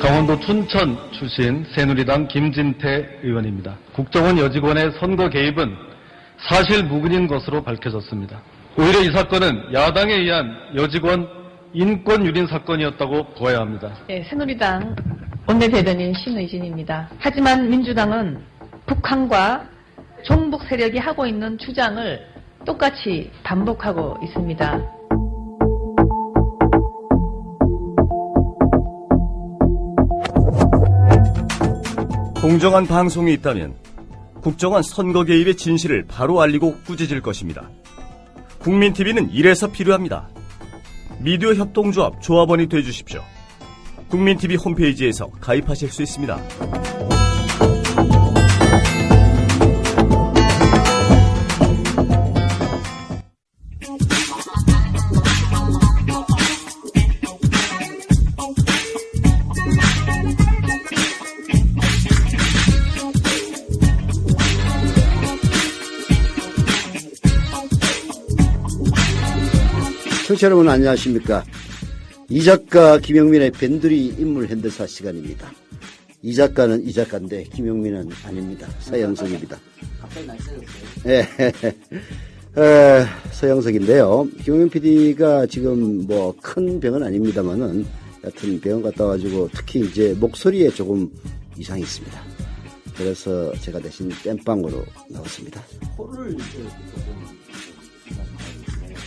강원도 춘천 출신 새누리당 김진태 의원입니다. 국정원 여직원의 선거 개입은 사실 무근인 것으로 밝혀졌습니다. 오히려 이 사건은 야당에 의한 여직원 인권 유린 사건이었다고 보아야 합니다. 네, 새누리당 원내대변인 신의진입니다. 하지만 민주당은 북한과 종북 세력이 하고 있는 주장을 똑같이 반복하고 있습니다. 공정한 방송이 있다면 국정원 선거 개입의 진실을 바로 알리고 꾸짖을 것입니다. 국민TV는 이래서 필요합니다. 미디어 협동조합 조합원이 되어주십시오. 국민TV 홈페이지에서 가입하실 수 있습니다. 청취자 여러분 안녕하십니까. 이 작가 김용민의 변두리 인물 현대사 시간입니다. 이 작가는 이 작가인데 김용민은 아닙니다. 서영석입니다. 갑자기 날 세졌어요. 네. 서영석인데요. 김용민 PD가 지금 뭐 큰 병은 아닙니다만은 여튼 병원 갔다 와가지고 특히 이제 목소리에 조금 이상이 있습니다. 그래서 제가 대신 땜빵으로 나왔습니다. 코를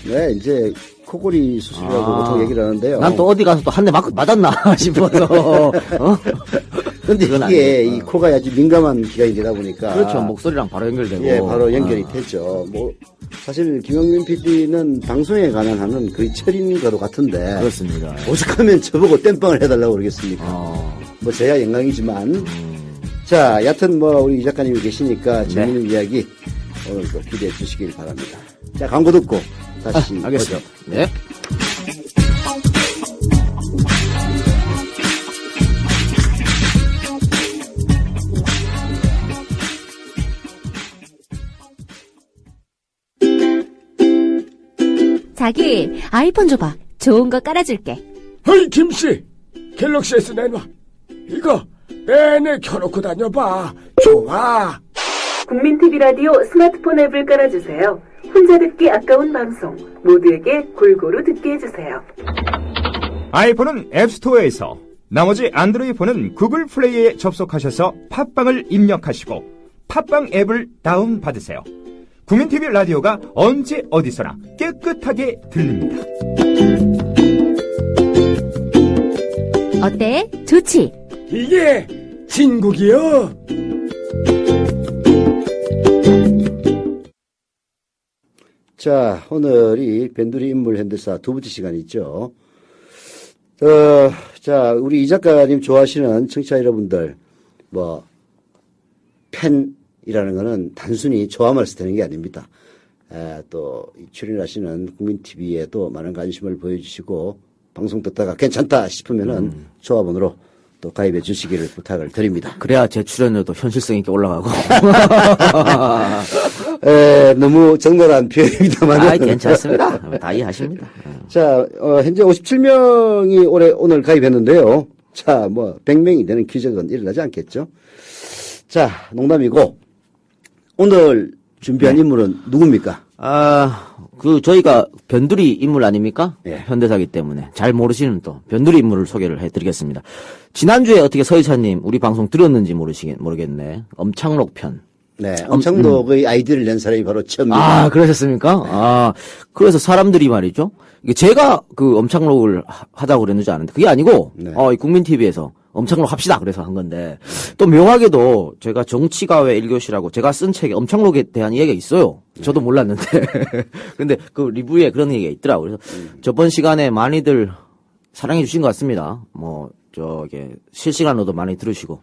네, 이제 코골이 수술이라고 보통 얘기를 하는데요. 난 또 어디 가서 또 한 대 맞았나 싶어서. 근데 이게 이 코가 아주 민감한 기관이 되다 보니까. 그렇죠. 목소리랑 바로 연결되고. 예, 바로 연결이 되죠. 뭐, 사실 김용민 PD는 방송에 관한 하는 거의 철인과도 같은데. 그렇습니다. 오죽하면 저보고 땜빵을 해달라고 그러겠습니까? 뭐, 저야 영광이지만. 자, 여튼 뭐, 우리 이 작가님이 계시니까 재밌는 이야기 오늘도 기대해 주시길 바랍니다. 자, 광고 듣고 다시. 알겠어요. 네. 자기 아이폰 줘봐. 좋은 거 깔아줄게. 어이 김씨, 갤럭시 S 내놔. 이거 내내 켜놓고 다녀봐. 좋아. 국민TV 라디오 스마트폰 앱을 깔아주세요. 혼자 듣기 아까운 방송 모두에게 골고루 듣게 해주세요. 아이폰은 앱스토어에서, 나머지 안드로이드 폰은 구글 플레이에 접속하셔서 팟빵을 입력하시고 팟빵 앱을 다운받으세요. 국민TV 라디오가 언제 어디서나 깨끗하게 들립니다. 어때? 좋지? 이게 진국이요. 자, 오늘이 변두리 인물 현대사 두 번째 시간이죠. 자, 우리 이 작가님 좋아하시는 청취자 여러분들, 뭐, 팬이라는 거는 단순히 좋아만 해서 되는 게 아닙니다. 또, 출연하시는 국민TV에도 많은 관심을 보여주시고, 방송 듣다가 괜찮다 싶으면은 조합원으로 또 가입해 주시기를 부탁을 드립니다. 그래야 제 출연료도 현실성 있게 올라가고. 너무 적나라한 표현입니다만. 괜찮습니다. 다 이해하십니다. 자, 현재 57명이 오늘 가입했는데요. 자, 뭐, 100명이 되는 기적은 일어나지 않겠죠. 자, 농담이고, 오늘 준비한 인물은 누굽니까? 저희가 변두리 인물 아닙니까? 예. 현대사기 때문에. 잘 모르시는 또 변두리 인물을 소개를 해드리겠습니다. 지난주에 어떻게 서희사님 우리 방송 들었는지 모르겠네. 엄창록 편. 네, 엄창록의 아이디어를 낸 사람이 바로 처음입니다. 그러셨습니까? 그래서 사람들이 말이죠. 이게 제가 그 엄창록을 하자고 그랬는지 아는데 그게 아니고, 네. 이 국민TV에서 엄창록 합시다. 그래서 한 건데, 또 묘하게도 제가 정치가외 1교시라고 제가 쓴 책에 엄창록에 대한 이야기가 있어요. 저도 몰랐는데. 근데 그 리뷰에 그런 얘기가 있더라고요. 그래서 저번 시간에 많이들 사랑해 주신 것 같습니다. 실시간으로도 많이 들으시고,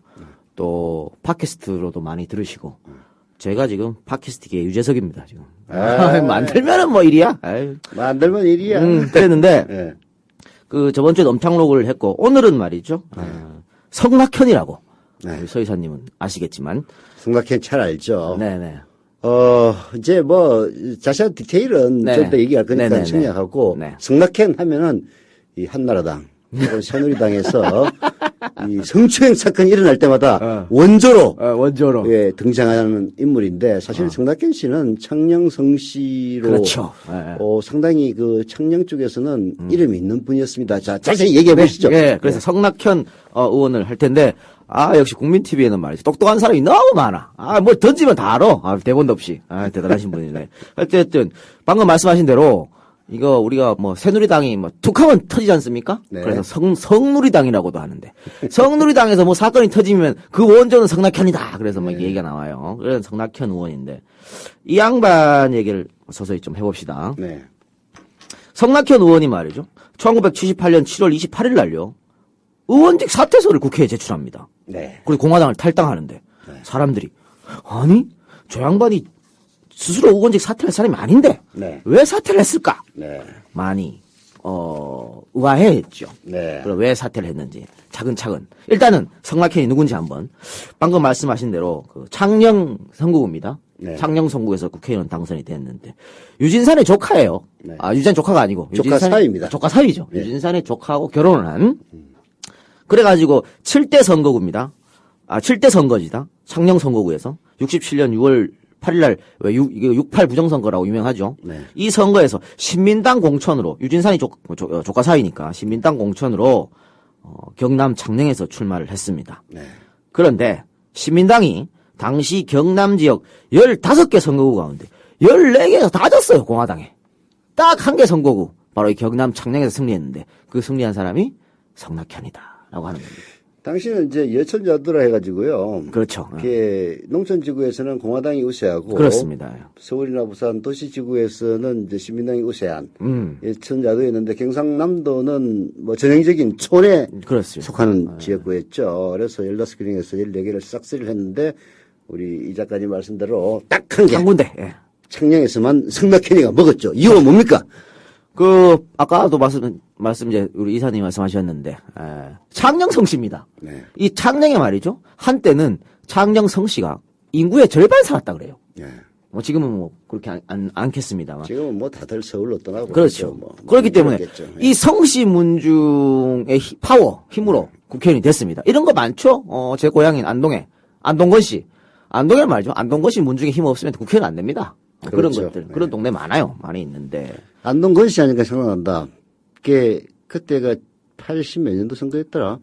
또 팟캐스트로도 많이 들으시고, 제가 지금 팟캐스트계의 유재석입니다, 지금. 만들면은 뭐 일이야? 만들면 일이야. 그랬는데, 네. 저번 주에 엄창록을 했고, 오늘은 말이죠. 성낙현이라고. 네. 우리 서희사님은 아시겠지만. 성낙현 잘 알죠. 네네. 이제 뭐, 자세한 디테일은 좀 더 얘기할 거니까 네네네. 청약하고, 네. 성낙현 하면은 이 한나라당, 새누리당에서 이 성추행 사건이 일어날 때마다 원조로 예, 등장하는 인물인데 사실 성낙현 씨는 창녕성 씨로 그렇죠. 상당히 그 창녕 쪽에서는 이름이 있는 분이었습니다. 자, 자세히 얘기해 보시죠. 네, 그래서 성낙현 의원을 할 텐데 역시 국민TV에는 말이죠. 똑똑한 사람이 너무 많아. 뭐 던지면 다 알아. 대본도 없이. 대단하신 분이네. 어쨌든 방금 말씀하신 대로 이거 우리가 뭐 새누리당이 뭐 툭하면 터지지 않습니까? 네. 그래서 성누리당이라고도 하는데 성누리당에서 뭐 사건이 터지면 그 원조는 성낙현이다. 그래서 막 얘기가 나와요. 그래서 성낙현 의원인데 이 양반 얘기를 서서히 좀 해봅시다. 네. 성낙현 의원이 말이죠. 1978년 7월 28일 날요. 의원직 사퇴서를 국회에 제출합니다. 네. 그리고 공화당을 탈당하는데 사람들이 아니 저 양반이 스스로 의원직 사퇴할 사람이 아닌데 왜 사퇴를 했을까? 많이 의아해했죠. 그럼 왜 사퇴를 했는지 차근차근 일단은 성낙현이 누군지 한번 방금 말씀하신 대로 그 창녕 선거구입니다. 창녕 선거구에서 국회의원 당선이 됐는데 유진산의 조카예요. 유진산 조카가 아니고 조카 사위입니다. 조카 사위죠. 유진산의 조카하고 결혼을 한. 그래가지고 7대 선거구입니다. 7대 선거지다. 창녕 선거구에서 67년 6월 8일날 6.8 부정선거라고 유명하죠. 이 선거에서 신민당 공천으로 유진산이 조카 사이니까 신민당 공천으로 경남 창녕에서 출마를 했습니다. 그런데 신민당이 당시 경남 지역 15개 선거구 가운데 14개에서 다 졌어요. 공화당에. 딱 한 개 선거구 바로 이 경남 창녕에서 승리했는데 그 승리한 사람이 성낙현이다. 라고 하는 겁니다. 당시는 이제 여천자도라 해가지고요. 그렇죠. 농촌지구에서는 공화당이 우세하고. 그렇습니다. 서울이나 부산 도시지구에서는 이제 신민당이 우세한. 여천자도였는데 경상남도는 뭐 전형적인 촌에 그렇습니다. 속하는 지역구였죠. 그래서 15개 중에서 14개를 싹쓸이를 했는데 우리 이 작가님 말씀대로 딱 한 개. 한 군데. 창녕에서만 성낙현이가 먹었죠. 이유가 뭡니까? 아까도 이제 우리 이사님이 말씀하셨는데, 창녕성 씨입니다. 이 창녕에 말이죠. 한때는 창녕성 씨가 인구의 절반 살았다 그래요. 뭐 지금은 뭐 그렇게 않겠습니다만. 지금은 뭐 다들 서울로 떠나고. 그렇죠. 뭐 그렇기 때문에 그렇겠죠. 이 성씨 문중의 힘으로 국회의원이 됐습니다. 이런 거 많죠? 제 고향인 안동건 씨. 안동에 말이죠. 안동건 씨 문중에 힘 없으면 국회의원 안 됩니다. 그렇죠. 그런 것들. 그런 동네 많이 있는데. 안동건 씨 하니까 생각난다. 그때가 80 몇 년도 선거였더라.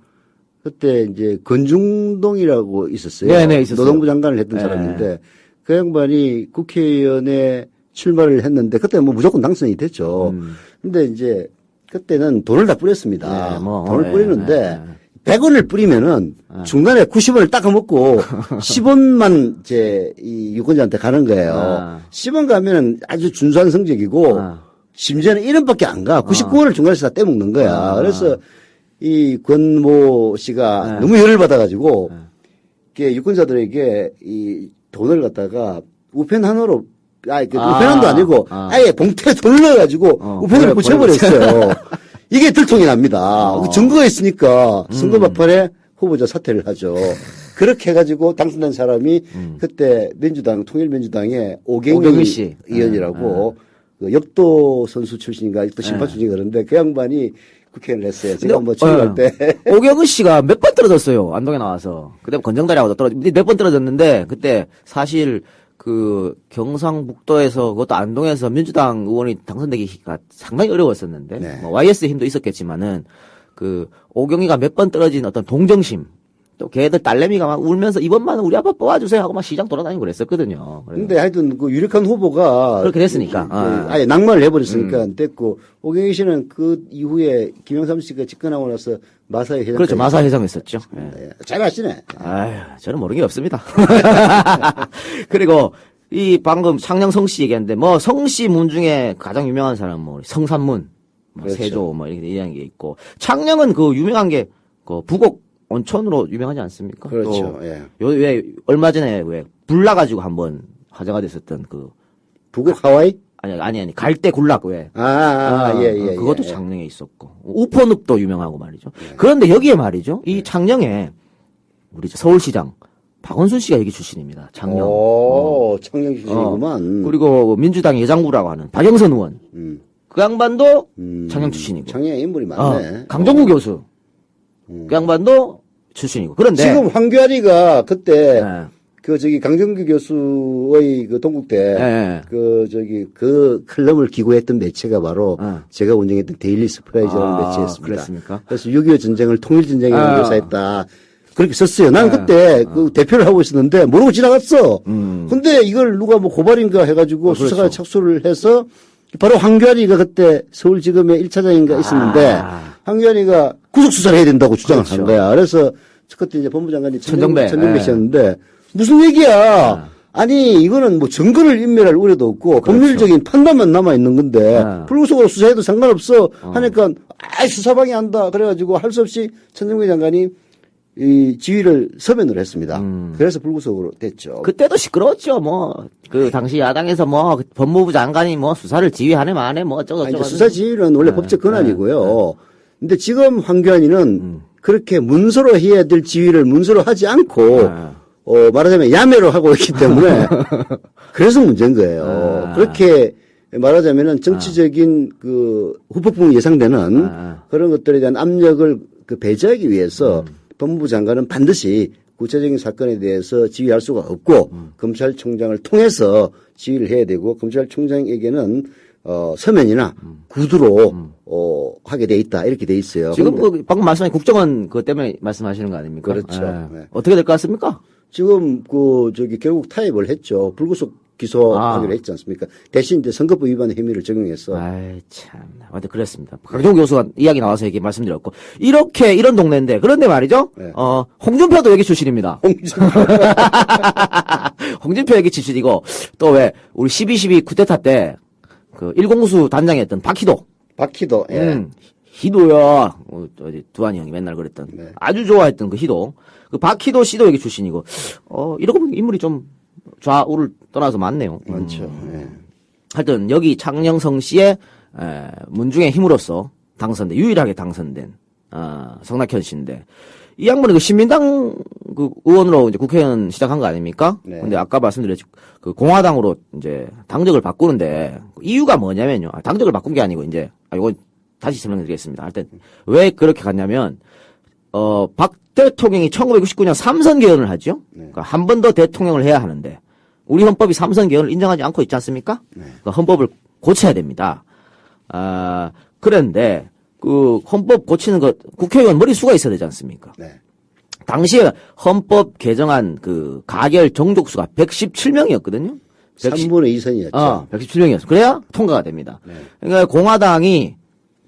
그때 이제 건중동이라고 있었어요. 네네, 있었어요. 노동부 장관을 했던 사람인데 그 양반이 국회의원에 출마를 했는데 그때 뭐 무조건 당선이 됐죠. 근데 이제 그때는 돈을 다 뿌렸습니다. 돈을 뿌리는데 100원을 뿌리면은 중간에 90원을 닦아먹고 10원만 이 유권자한테 가는 거예요. 10원 가면은 아주 준수한 성적이고 심지어는 1원밖에 안 가. 99원을 중간에서 다 떼먹는 거야. 그래서 이 권모 씨가 너무 열을 받아가지고 유권자들에게 이 돈을 갖다가 우편 하나로 우편함도 아니고 아예 봉투에 돈을 넣어가지고 우편을 붙여버렸어요. 이게 들통이 납니다. 증거가 있으니까 선거 막판에 후보자 사퇴를 하죠. 그렇게 해가지고 당선된 사람이 그때 통일민주당의 오경희 씨 의원이라고 그 역도 선수 출신인가 역도 심판 출신인가 그런데 그 양반이 국회의원을 했어요. 제가 뭐 출마할 때. 오경희 씨가 몇 번 떨어졌어요. 안동에 나와서. 그때 건정다리하고도 몇 번 떨어졌는데 그때 사실 그 경상북도에서 그것도 안동에서 민주당 의원이 당선되기가 상당히 어려웠었는데 뭐 YS 힘도 있었겠지만은 그 오경희가 몇 번 떨어진 어떤 동정심 또 걔들 딸내미가 막 울면서 이번만은 우리 아빠 뽑아주세요 하고 막 시장 돌아다니고 그랬었거든요. 근데 하여튼 그 유력한 후보가 그렇게 됐으니까 아예 낙마를 해버렸으니까 됐고 오경희 씨는 그 이후에 김영삼 씨가 집권하고 나서 마사회 회장 그렇죠. 마사 회장했었죠. 잘 아시네. 아유 저는 모르는 게 없습니다. 그리고 이 방금 창녕성 씨 얘기했는데 뭐 성씨 문 중에 가장 유명한 사람 뭐 성산문, 그렇죠. 세조 뭐 이렇게 이런 게 있고 창녕은 그 유명한 게 그 부곡 온천으로 유명하지 않습니까? 그렇죠. 왜 얼마 전에 왜 불나가지고 한번 화제가 됐었던 그 부곡 하와이? 아니 갈대 굴락 왜? 예. 그것도 창녕에 있었고 우포늪도 유명하고 말이죠. 그런데 여기에 말이죠. 이 창녕에 우리 서울시장 박원순 씨가 여기 출신입니다. 창녕. 창녕 출신이구만. 그리고 민주당 예장부라고 하는 박영선 의원. 그 양반도 창녕 출신이고. 창녕에 인물이 많네. 강정구 교수. 그 양반도 출신이고. 그런데 지금 황교안이가 그때 네. 강정규 교수의 그 동국대 네. 그 칼럼을 기고했던 매체가 바로 제가 운영했던 데일리 서프라이즈라는 매체였습니다. 그랬습니까? 그래서 6.25 전쟁을 통일전쟁이라고 묘사했다. 그렇게 썼어요. 나는 네. 그때 그 대표를 하고 있었는데 모르고 지나갔어. 근데 이걸 누가 뭐 고발인가 해가지고 수사가 그렇죠. 착수를 해서 바로 황교안이가 그때 서울지검의 1차장인가 있었는데 황교안이가 구속수사를 해야 된다고 주장을 그렇죠. 한 거야. 그래서 그때 이제 본부장관이 천정배 씨였는데 무슨 얘기야. 아니 이거는 뭐 증거를 인멸할 우려도 없고 법률적인 판단만 남아있는 건데 불구속으로 수사해도 상관없어 하니까 수사방해 한다. 그래가지고 할 수 없이 천정배 장관이 이 지휘를 서면으로 했습니다. 그래서 불구속으로 됐죠. 그때도 시끄러웠죠. 그 당시 야당에서 법무부 장관이 수사를 지휘하네 마네 어쩌고 수사 지휘는 원래 법적 권한이고요. 근데 지금 황교안이는 그렇게 문서로 해야 될 지휘를 문서로 하지 않고 말하자면 야매로 하고 있기 때문에 그래서 문제인 거예요. 그렇게 말하자면은 정치적인 그 후폭풍이 예상되는 그런 것들에 대한 압력을 배제하기 위해서 법무부 장관은 반드시 구체적인 사건에 대해서 지휘할 수가 없고 검찰총장을 통해서 지휘를 해야 되고 검찰총장에게는 서면이나 구두로 하게 돼 있다 이렇게 돼 있어요. 지금 방금 말씀하신 국정원 그것 때문에 말씀하시는 거 아닙니까? 그렇죠. 네. 어떻게 될 것 같습니까? 지금 결국 타협을 했죠. 불구속 기소하기로 했지 않습니까? 대신 이제 선거법 위반 혐의를 적용해서. 아이 참, 완전 그랬습니다. 강종 교수가 이야기 나와서 얘기 말씀드렸고 이런 동네인데 그런데 말이죠. 네. 홍준표도 여기 출신입니다. 홍준표 여기 출신이고 또 왜 우리 12.12 쿠데타 때 그 일공수 단장이었던 박희도. 예. 희도야. 두한이 형이 맨날 그랬던. 네. 아주 좋아했던 그 희도. 그 박희도 씨도 여기 출신이고. 이러고 보면 인물이 좀 좌우를 떠나서 많네요. 많죠. 예. 하여튼 여기 장영성 씨의 문중의 힘으로써 유일하게 당선된 성낙현 씨인데 이 양반은 그 신민당 그 의원으로 이제 국회의원 시작한 거 아닙니까? 네. 근데 아까 말씀드렸죠. 그 공화당으로 이제 당적을 바꾸는데 이유가 뭐냐면요. 당적을 바꾼 게 아니고 이제 이거 다시 설명드리겠습니다. 하여튼 왜 그렇게 갔냐면 박 대통령이 1969년 3선 개헌을 하죠. 그러니까 한 번 더 대통령을 해야 하는데 우리 헌법이 3선 개헌을 인정하지 않고 있지 않습니까? 그러니까 헌법을 고쳐야 됩니다. 그런데 그 헌법 고치는 것 국회의원 머릿수가 있어야 되지 않습니까? 네. 당시에 헌법 개정안 그 가결 정족수가 117명이었거든요. 3분의 2선이었죠. 117명이었어. 그래야 통과가 됩니다. 네. 그러니까 공화당이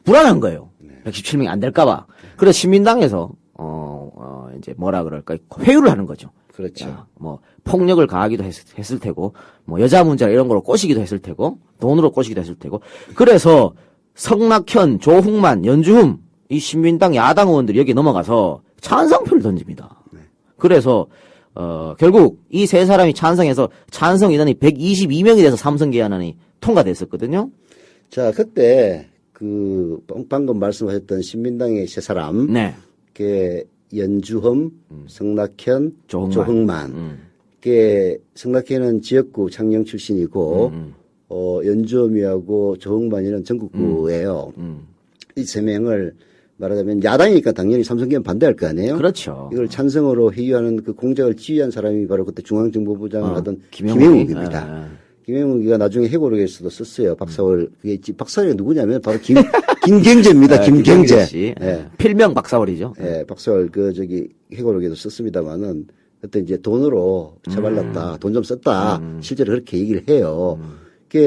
불안한 거예요. 117명이 안 될까봐. 그래서 신민당에서 이제 뭐라 그럴까 회유를 하는 거죠. 그렇죠. 폭력을 가하기도 했을 테고, 여자 문제 이런 걸로 꼬시기도 했을 테고, 돈으로 꼬시기도 했을 테고, 그래서 성낙현, 조홍만, 연주흠 이 신민당 야당 의원들이 여기 넘어가서 찬성표를 던집니다. 그래서 결국 이 세 사람이 찬성해서 찬성 인원이 122명이 돼서 삼선 개헌안이 통과됐었거든요. 자, 그때 방금 말씀하셨던 신민당의 세 사람, 네. 연주흠, 성낙현, 조흥만. 성낙현은 지역구 창녕 출신이고, 연주흠이하고 조흥만이는 전국구예요. 이 세 명을 말하자면 야당이니까 당연히 삼선개헌 반대할 거 아니에요? 그렇죠. 이걸 찬성으로 회유하는 그 공작을 지휘한 사람이 바로 그때 중앙정보부장을 하던 김영욱이. 김영욱입니다. 김영욱이가 나중에 해고록에서도 썼어요. 박사월. 박사월이 누구냐면 바로 김경재입니다. 김경재. 씨. 예. 필명 박사월이죠. 예, 박사월 해고록에도 썼습니다만은 그때 이제 돈으로 처발랐다. 돈 좀 썼다. 실제로 그렇게 얘기를 해요.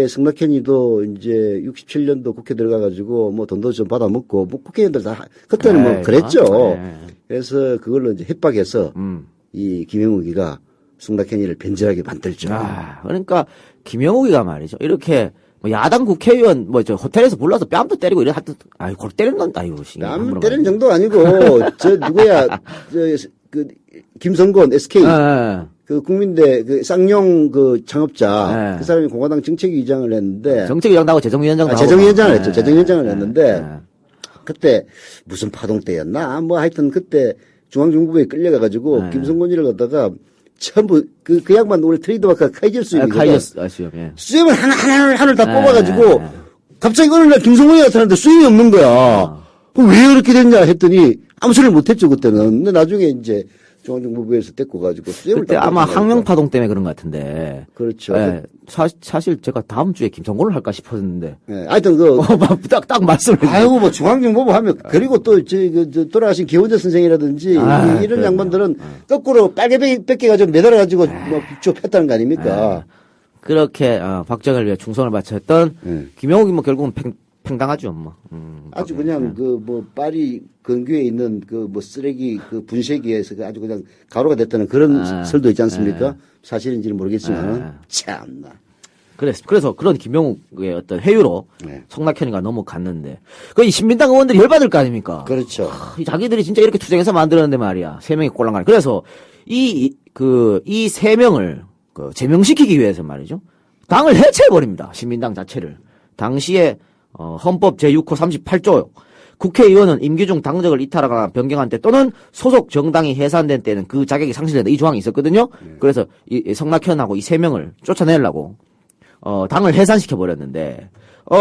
성낙현이도 이제 67년도 국회 들어가가지고 돈도 좀 받아먹고 국회의원들 다 그때는 그랬죠. 그래서 그걸로 이제 협박해서 이 김영욱이가 성낙현이를 변절하게 만들죠. 그러니까 김영욱이가 말이죠. 이렇게 야당 국회의원 호텔에서 불러서 뺨도 때리고 이래 하여튼 골 때린다 이거. 뺨 때리는 정도 아니고 김성곤 SK 국민대 쌍용 창업자 그 사람이 공화당 정책위의장을 했는데 정책위의장도 하고 재정위원장도 하고 재정위원장을 했죠. 재정위원장을 했는데 그때 무슨 파동 때였나 하여튼 그때 중앙정부부에 끌려가가지고 김성곤이를 갖다가 전부 그 양반 원래 트레이드마크가 카이젤 수염이거든. 수염을 하나를 다 뽑아가지고 갑자기 어느 날 김성곤이 나타났는데 수염이 없는 거야. 그럼 왜 이렇게 됐냐 했더니 아무 소리를 못했죠 그때는. 근데 나중에 이제 중앙정보부에서 데리고 가지고 그때 아마 항명파동 때문에 그런 것 같은데. 그렇죠. 예, 사실 제가 다음 주에 김성곤을 할까 싶었는데. 예, 하여튼 딱 말씀을. 아이고 뭐 중앙정보부 하면 그리고 또 돌아가신 기원재 선생이라든지 이런 그럼요. 양반들은 거꾸로 빨개 뺏겨가지고 매달아가지고 뭐 좁혔다는 거 아닙니까? 그렇게 박정희를 위해 충성을 바쳤던 김영욱이 뭐 결국은 팽당하죠 뭐. 아주 그냥 그 뭐 파리 근교에 있는 그 뭐 쓰레기 그 분쇄기에서 아주 그냥 가루가 됐다는 그런 설도 있지 않습니까? 사실인지는 모르겠지만 참나. 그래서 그런 김영욱의 어떤 회유로 네. 성낙현이가 넘어갔는데 그 이 신민당 의원들이 열받을 거 아닙니까? 그렇죠. 이 자기들이 진짜 이렇게 투쟁해서 만들었는데 말이야. 3명이 꼴랑가리. 그래서 이 3명을 제명시키기 위해서 말이죠. 당을 해체해버립니다. 신민당 자체를. 당시에 헌법 제6호 38조 국회의원은 임기 중 당적을 이탈하거나 변경한 때 또는 소속 정당이 해산된 때는 그 자격이 상실된다. 이 조항이 있었거든요. 그래서 이 성낙현하고 이 3명을 쫓아내려고 당을 해산시켜버렸는데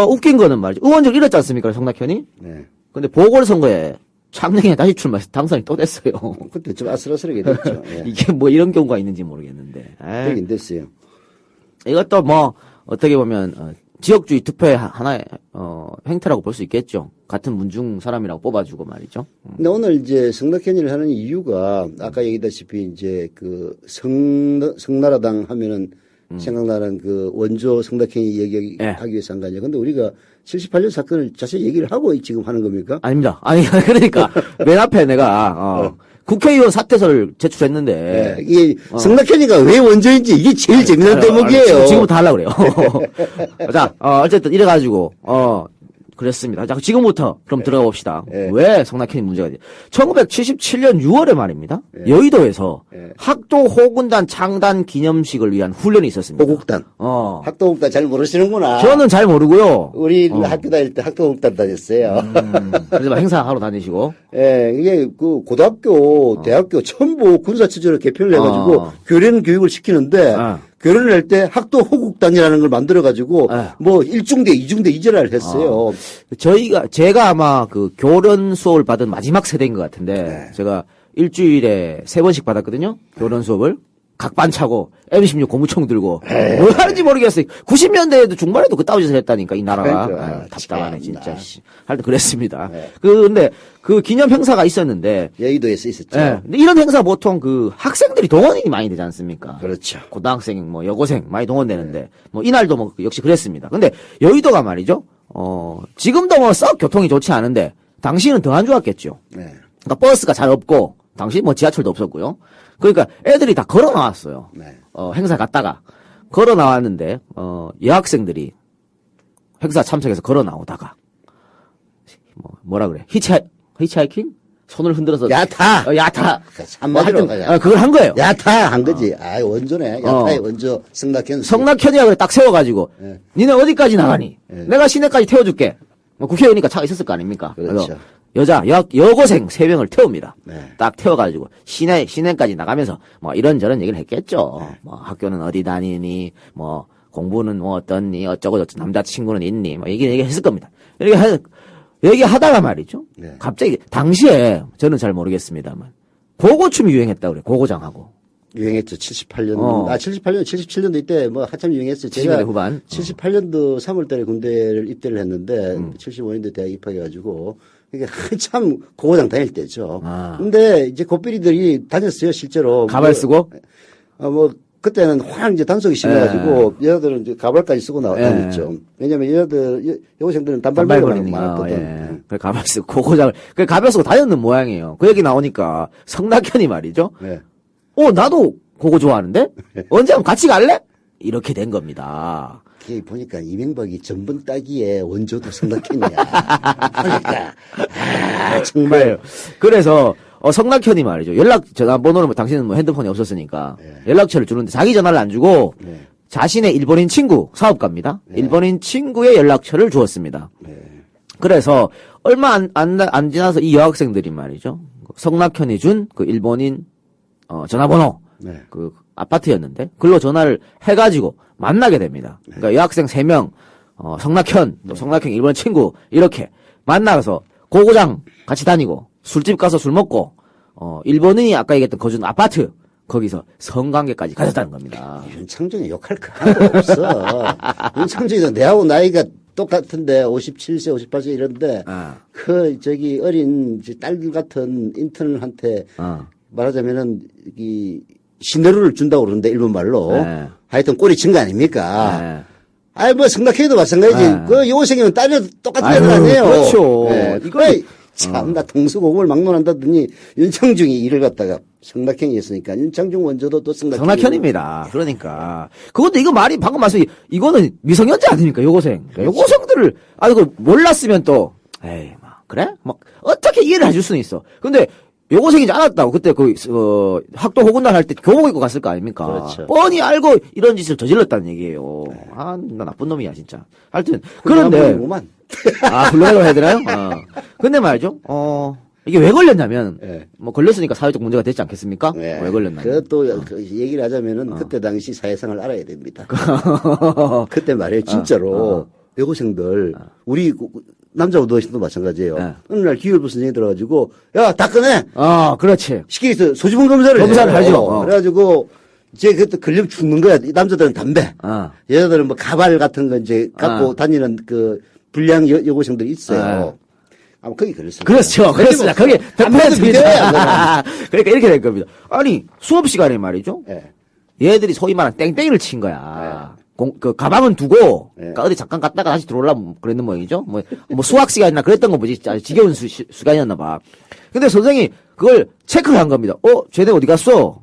웃긴 거는 말이죠. 의원직을 잃었지 않습니까? 성낙현이. 네. 근데 보궐선거에 창녕에 다시 출마해서 당선이 또 됐어요. 그때 좀 아슬아슬하게 됐죠. 예. 이게 뭐 이런 경우가 있는지 모르겠는데. 되긴 됐어요. 이것도 뭐 어떻게 보면 지역주의 투표의 하나의 행태라고 볼 수 있겠죠. 같은 문중 사람이라고 뽑아주고 말이죠. 근데 오늘 이제 성낙현이를 하는 이유가 아까 얘기했다시피 이제 그 성나라당 하면은 생각나는 그 원조 성낙현이 얘기하기 위해서 한 거 아니에요. 근데 우리가 78년 사건을 자세히 얘기를 하고 지금 하는 겁니까? 아닙니다. 아니 그러니까 맨 앞에 내가 국회의원 사퇴서를 제출했는데 네, 이게 성낙현이가 왜 원조인지 이게 제일 재미난 대목이에요. 지금부터 하려고 그래요. 자, 어쨌든 이래가지고 그랬습니다. 자, 지금부터 그럼 들어가 봅시다. 네. 왜 성낙현이 문제가 돼? 1977년 6월에 말입니다. 네. 여의도에서 네. 학도 호군단 창단 기념식을 위한 훈련이 있었습니다. 호국단. 어. 학도국단 잘 모르시는구나. 저는 잘 모르고요. 우리 학교 다닐 때 학도국단 다녔어요. 그래서 막 행사하러 다니시고. 예, 이게 그 고등학교, 대학교 전부 군사체제로 개편을 해가지고 교련 교육을 시키는데 결혼을 할 때 학도 호국단이라는 걸 만들어가지고 뭐 1중대, 2중대 이제를 했어요. 제가 아마 그 교련 수업을 받은 마지막 세대인 것 같은데 제가 일주일에 3번씩 받았거든요. 교련 수업을. 각반 차고 M16 고무총 들고 뭘 하는지 모르겠어요. 90년대에도 중반에도 그 따위짓을 했다니까 이 나라가. 아유, 답답하네 진짜. 하여튼 그랬습니다. 근데 그 기념 행사가 있었는데 여의도에서 있었죠. 근데 이런 행사 보통 그 학생들이 동원이 많이 되지 않습니까? 그렇죠. 고등학생 뭐 여고생 많이 동원되는데 뭐 이날도 뭐 역시 그랬습니다. 근데 여의도가 말이죠. 지금도 뭐 썩 교통이 좋지 않은데 당시는 더 안 좋았겠죠. 그러니까 버스가 잘 없고 당시 뭐 지하철도 없었고요. 그러니까 애들이 다 걸어 나왔어요. 행사 갔다가 걸어 나왔는데 여학생들이 행사 참석해서 걸어 나오다가 뭐라 그래? 히치하이킹? 손을 흔들어서 야타. 야타. 한마디로 그걸 한 거예요. 야타 한 거지. 아, 원조네. 야타의 원조 성낙현. 성낙현이가 딱 세워가지고 니네 어디까지 나가니? 내가 시내까지 태워줄게. 뭐 국회의원이니까 차가 있었을 거 아닙니까? 그렇죠. 여고생 3명을 태웁니다. 딱 태워가지고 시내까지 나가면서 뭐 이런저런 얘기를 했겠죠. 뭐 학교는 어디 다니니, 뭐 공부는 뭐 어떻니, 어쩌고저쩌고 남자친구는 있니, 뭐 얘기했을 겁니다. 얘기하다가 말이죠. 갑자기 당시에 저는 잘 모르겠습니다만 고고춤이 유행했다 그래. 고고장하고. 유행했죠. 78년. 77년도 이때 뭐 한참 유행했어요. 70년대 후반. 78년도 3월 달에 군대를 입대를 했는데 75년도에 대학 입학해가지고 이게 한참 고고장 다닐 때죠. 근데 이제 고삐리들이 다녔어요. 실제로. 가발 쓰고? 뭐 그때는 확 이제 단속이 심해가지고 여자들은 이제 가발까지 쓰고 다녔죠. 왜냐면 여고생들은 단발머리가 많았거든. 그래 가발 쓰고 고고장을 가발 쓰고 다녔는 모양이에요. 그 얘기 나오니까 성낙현이 말이죠. 나도 고고 좋아하는데 언제 한번 같이 갈래? 이렇게 된 겁니다. 보니까 이명박이 전번 따기에 원조도 성낙현이야. 그러니까 정말. 그래서 성낙현이 말이죠. 전화번호는 당신은 뭐 핸드폰이 없었으니까 연락처를 주는데 자기 전화를 안 주고 자신의 일본인 친구 사업가입니다. 일본인 친구의 연락처를 주었습니다. 그래서 얼마 안 지나서 이 여학생들이 말이죠. 성낙현이 준 그 일본인 전화번호 그 아파트였는데 글로 전화를 해가지고 만나게 됩니다. 그러니까 여학생 3명, 성낙현, 또 성낙현 일본 친구 이렇게 만나서 고고장 같이 다니고 술집 가서 술 먹고 일본인이 아까 얘기했던 거주는 아파트 거기서 성관계까지 가졌다는 겁니다. 윤창중이 욕할 거 하나도 없어. 윤창중이도 내하고 나이가 똑같은데 57세, 58세 이런데 어린 딸들 같은 인턴한테 말하자면은 이 시내루를 준다고 그러는데 일본 말로 하여튼 꼬리 친 거 아닙니까? 뭐 성낙해도 마찬가지지. 그 여고생이면 딸이랑 똑같은 애들 아니에요. 그렇죠. 이거 참나 동서고금을 막론한다더니 윤창중이 일을 갖다가 성낙형이 했으니까 윤창중 원조도 또 성낙현입니다. 그러니까 그것도 이거 말이 방금 말씀 이거는 미성년자 아닙니까 요고생. 요고생들을 이거 몰랐으면 또 에이 막 그래? 막 어떻게 이해를 해줄 수는 있어. 근데 요고생이지 않았다고 그때 학도 호군날 할 때 교복 입고 갔을 거 아닙니까? 그렇죠. 뻔히 알고 이런 짓을 저질렀다는 얘기예요. 나 나쁜 놈이야 진짜. 하여튼 그런데 훌륭하다고 해야 되나요? 근데 말이죠. 이게 왜 걸렸냐면 뭐 걸렸으니까 사회적 문제가 됐지 않겠습니까? 왜 걸렸나? 그것도 얘기를 하자면은 그때 당시 사회상을 알아야 됩니다. 그때 말이에요. 진짜로 여고생들 우리 남자 고등학생도 마찬가지예요. 어느 날 기율부 선생님이 들어가지고 야 다 꺼내. 그렇지. 시키서 소지품 검사를 하죠. 그래가지고 이제 그때 걸리면 죽는 거야. 남자들은 담배, 여자들은 뭐 가발 같은 거 이제 갖고 다니는 그 불량 여고생들이 있어요. 아마 거기 그랬어요. 그렇죠. 그렇습니다. 거기 100%입니다. 그러니까 이렇게 될 겁니다. 아니 수업 시간에 말이죠. 얘들이 소위 말하는 땡땡이를 친 거야. 가방은 두고, 그러니까 어디 잠깐 갔다가 다시 들어오려면 그랬는 모양이죠? 뭐 수학 시간이나 그랬던 거 뭐지? 아주 지겨운 시간이었나 봐. 근데 선생님이 그걸 체크를 한 겁니다. 쟤네 어디 갔어?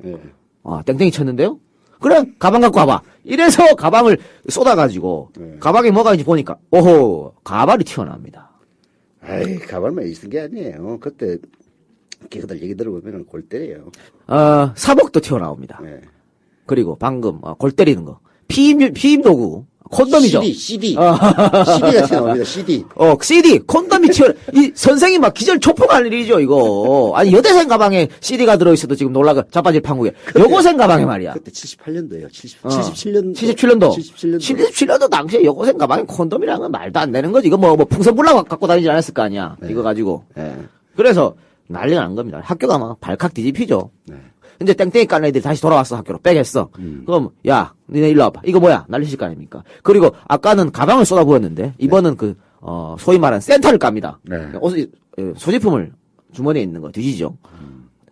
땡땡이 쳤는데요? 그래, 가방 갖고 와봐. 이래서 가방을 쏟아가지고, 가방에 뭐가 있는지 보니까, 오호, 가발이 튀어나옵니다. 가발만 있은 게 아니에요. 그때, 걔들 얘기 들어보면 골 때려요. 사복도 튀어나옵니다. 그리고 방금, 골 때리는 거. 피임 도구. 콘돔이죠. CD. CD가 튀어나옵니다, CD. CD. 콘돔이 이 선생이 막 기절 초풍할 일이죠, 이거. 아니, 여대생 가방에 CD가 들어있어도 지금 놀라가 자빠질 판국에. 여고생 가방에 말이야. 그때 78년도예요. 77년도. 77년도 당시에 여고생 가방에 콘돔이라는 건 말도 안 되는 거지. 이거 뭐 풍선불락 갖고 다니지 않았을 거 아니야. 이거 가지고. 그래서 난리가 난 겁니다. 학교가 막 발칵 뒤집히죠. 이제 땡땡이 깐 애들이 다시 돌아왔어, 학교로. 백했어. 그럼, 야, 니네 일로 와봐. 이거 뭐야? 난리칠 거 아닙니까? 그리고 아까는 가방을 쏟아부었는데, 이번은 소위 말하는 센터를 깝니다. 소지품을 주머니에 있는 거 뒤지죠.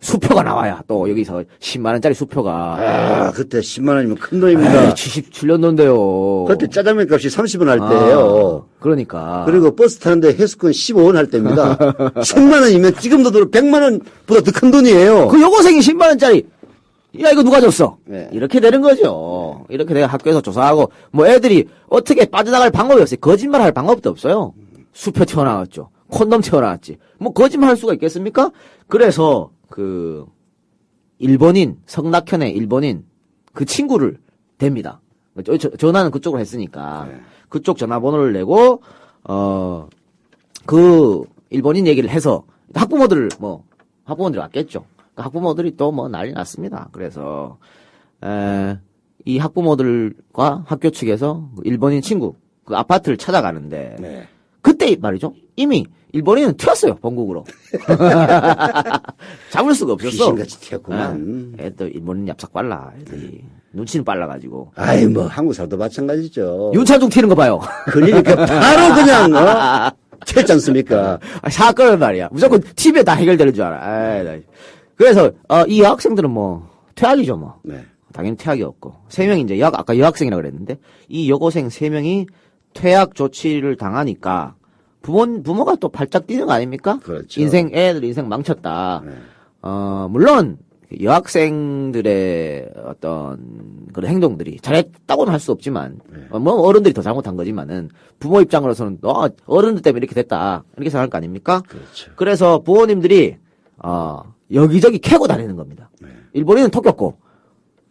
수표가 나와야 또 여기서 10만원짜리 수표가. 그때 10만원이면 큰 돈입니다. 77년도인데요. 그때 짜장면 값이 30원 할 때예요. 그러니까. 그리고 버스 타는데 회수권 15원 할 때입니다. 10만원이면 지금도 100만원보다 더 큰 돈이에요. 그 여고생이 10만원짜리. 야, 이거 누가 줬어? 이렇게 되는 거죠. 이렇게 내가 학교에서 조사하고, 뭐 애들이 어떻게 빠져나갈 방법이 없어요. 거짓말 할 방법도 없어요. 수표 튀어나왔죠. 콘돔 튀어나왔지. 뭐 거짓말 할 수가 있겠습니까? 그래서, 일본인, 성낙현의 일본인, 그 친구를 댑니다. 전화는 그쪽으로 했으니까. 그쪽 전화번호를 내고, 그 일본인 얘기를 해서, 학부모들이 왔겠죠. 학부모들이 또 난리 났습니다. 그래서, 이 학부모들과 학교 측에서 일본인 친구, 그 아파트를 찾아가는데, 그때 말이죠. 이미 일본인은 튀었어요, 본국으로. 잡을 수가 없었어. 귀신같이 튀었구만. 애들 일본인 얍삭 빨라. 애들이. 눈치는 빨라가지고. 한국 사람도 마찬가지죠. 윤찬중 튀는 거 봐요. 걸리니까 바로 그냥, 튀었지 않습니까? 사건은 말이야. 무조건 TV에 다 해결되는 줄 알아. 그래서, 이 여학생들은 퇴학이죠, 당연히 퇴학이 없고. 3명이 이제 아까 여학생이라고 그랬는데, 이 여고생 3명이 퇴학 조치를 당하니까, 부모가 또 발작 뛰는 거 아닙니까? 그렇죠. 애들 인생 망쳤다. 물론, 여학생들의 어떤 그런 행동들이 잘했다고는 할 수 없지만, 어른들이 더 잘못한 거지만은, 부모 입장으로서는, 어른들 때문에 이렇게 됐다. 이렇게 생각할 거 아닙니까? 그렇죠. 그래서 부모님들이, 여기저기 캐고 다니는 겁니다. 일본인은 토꼈고,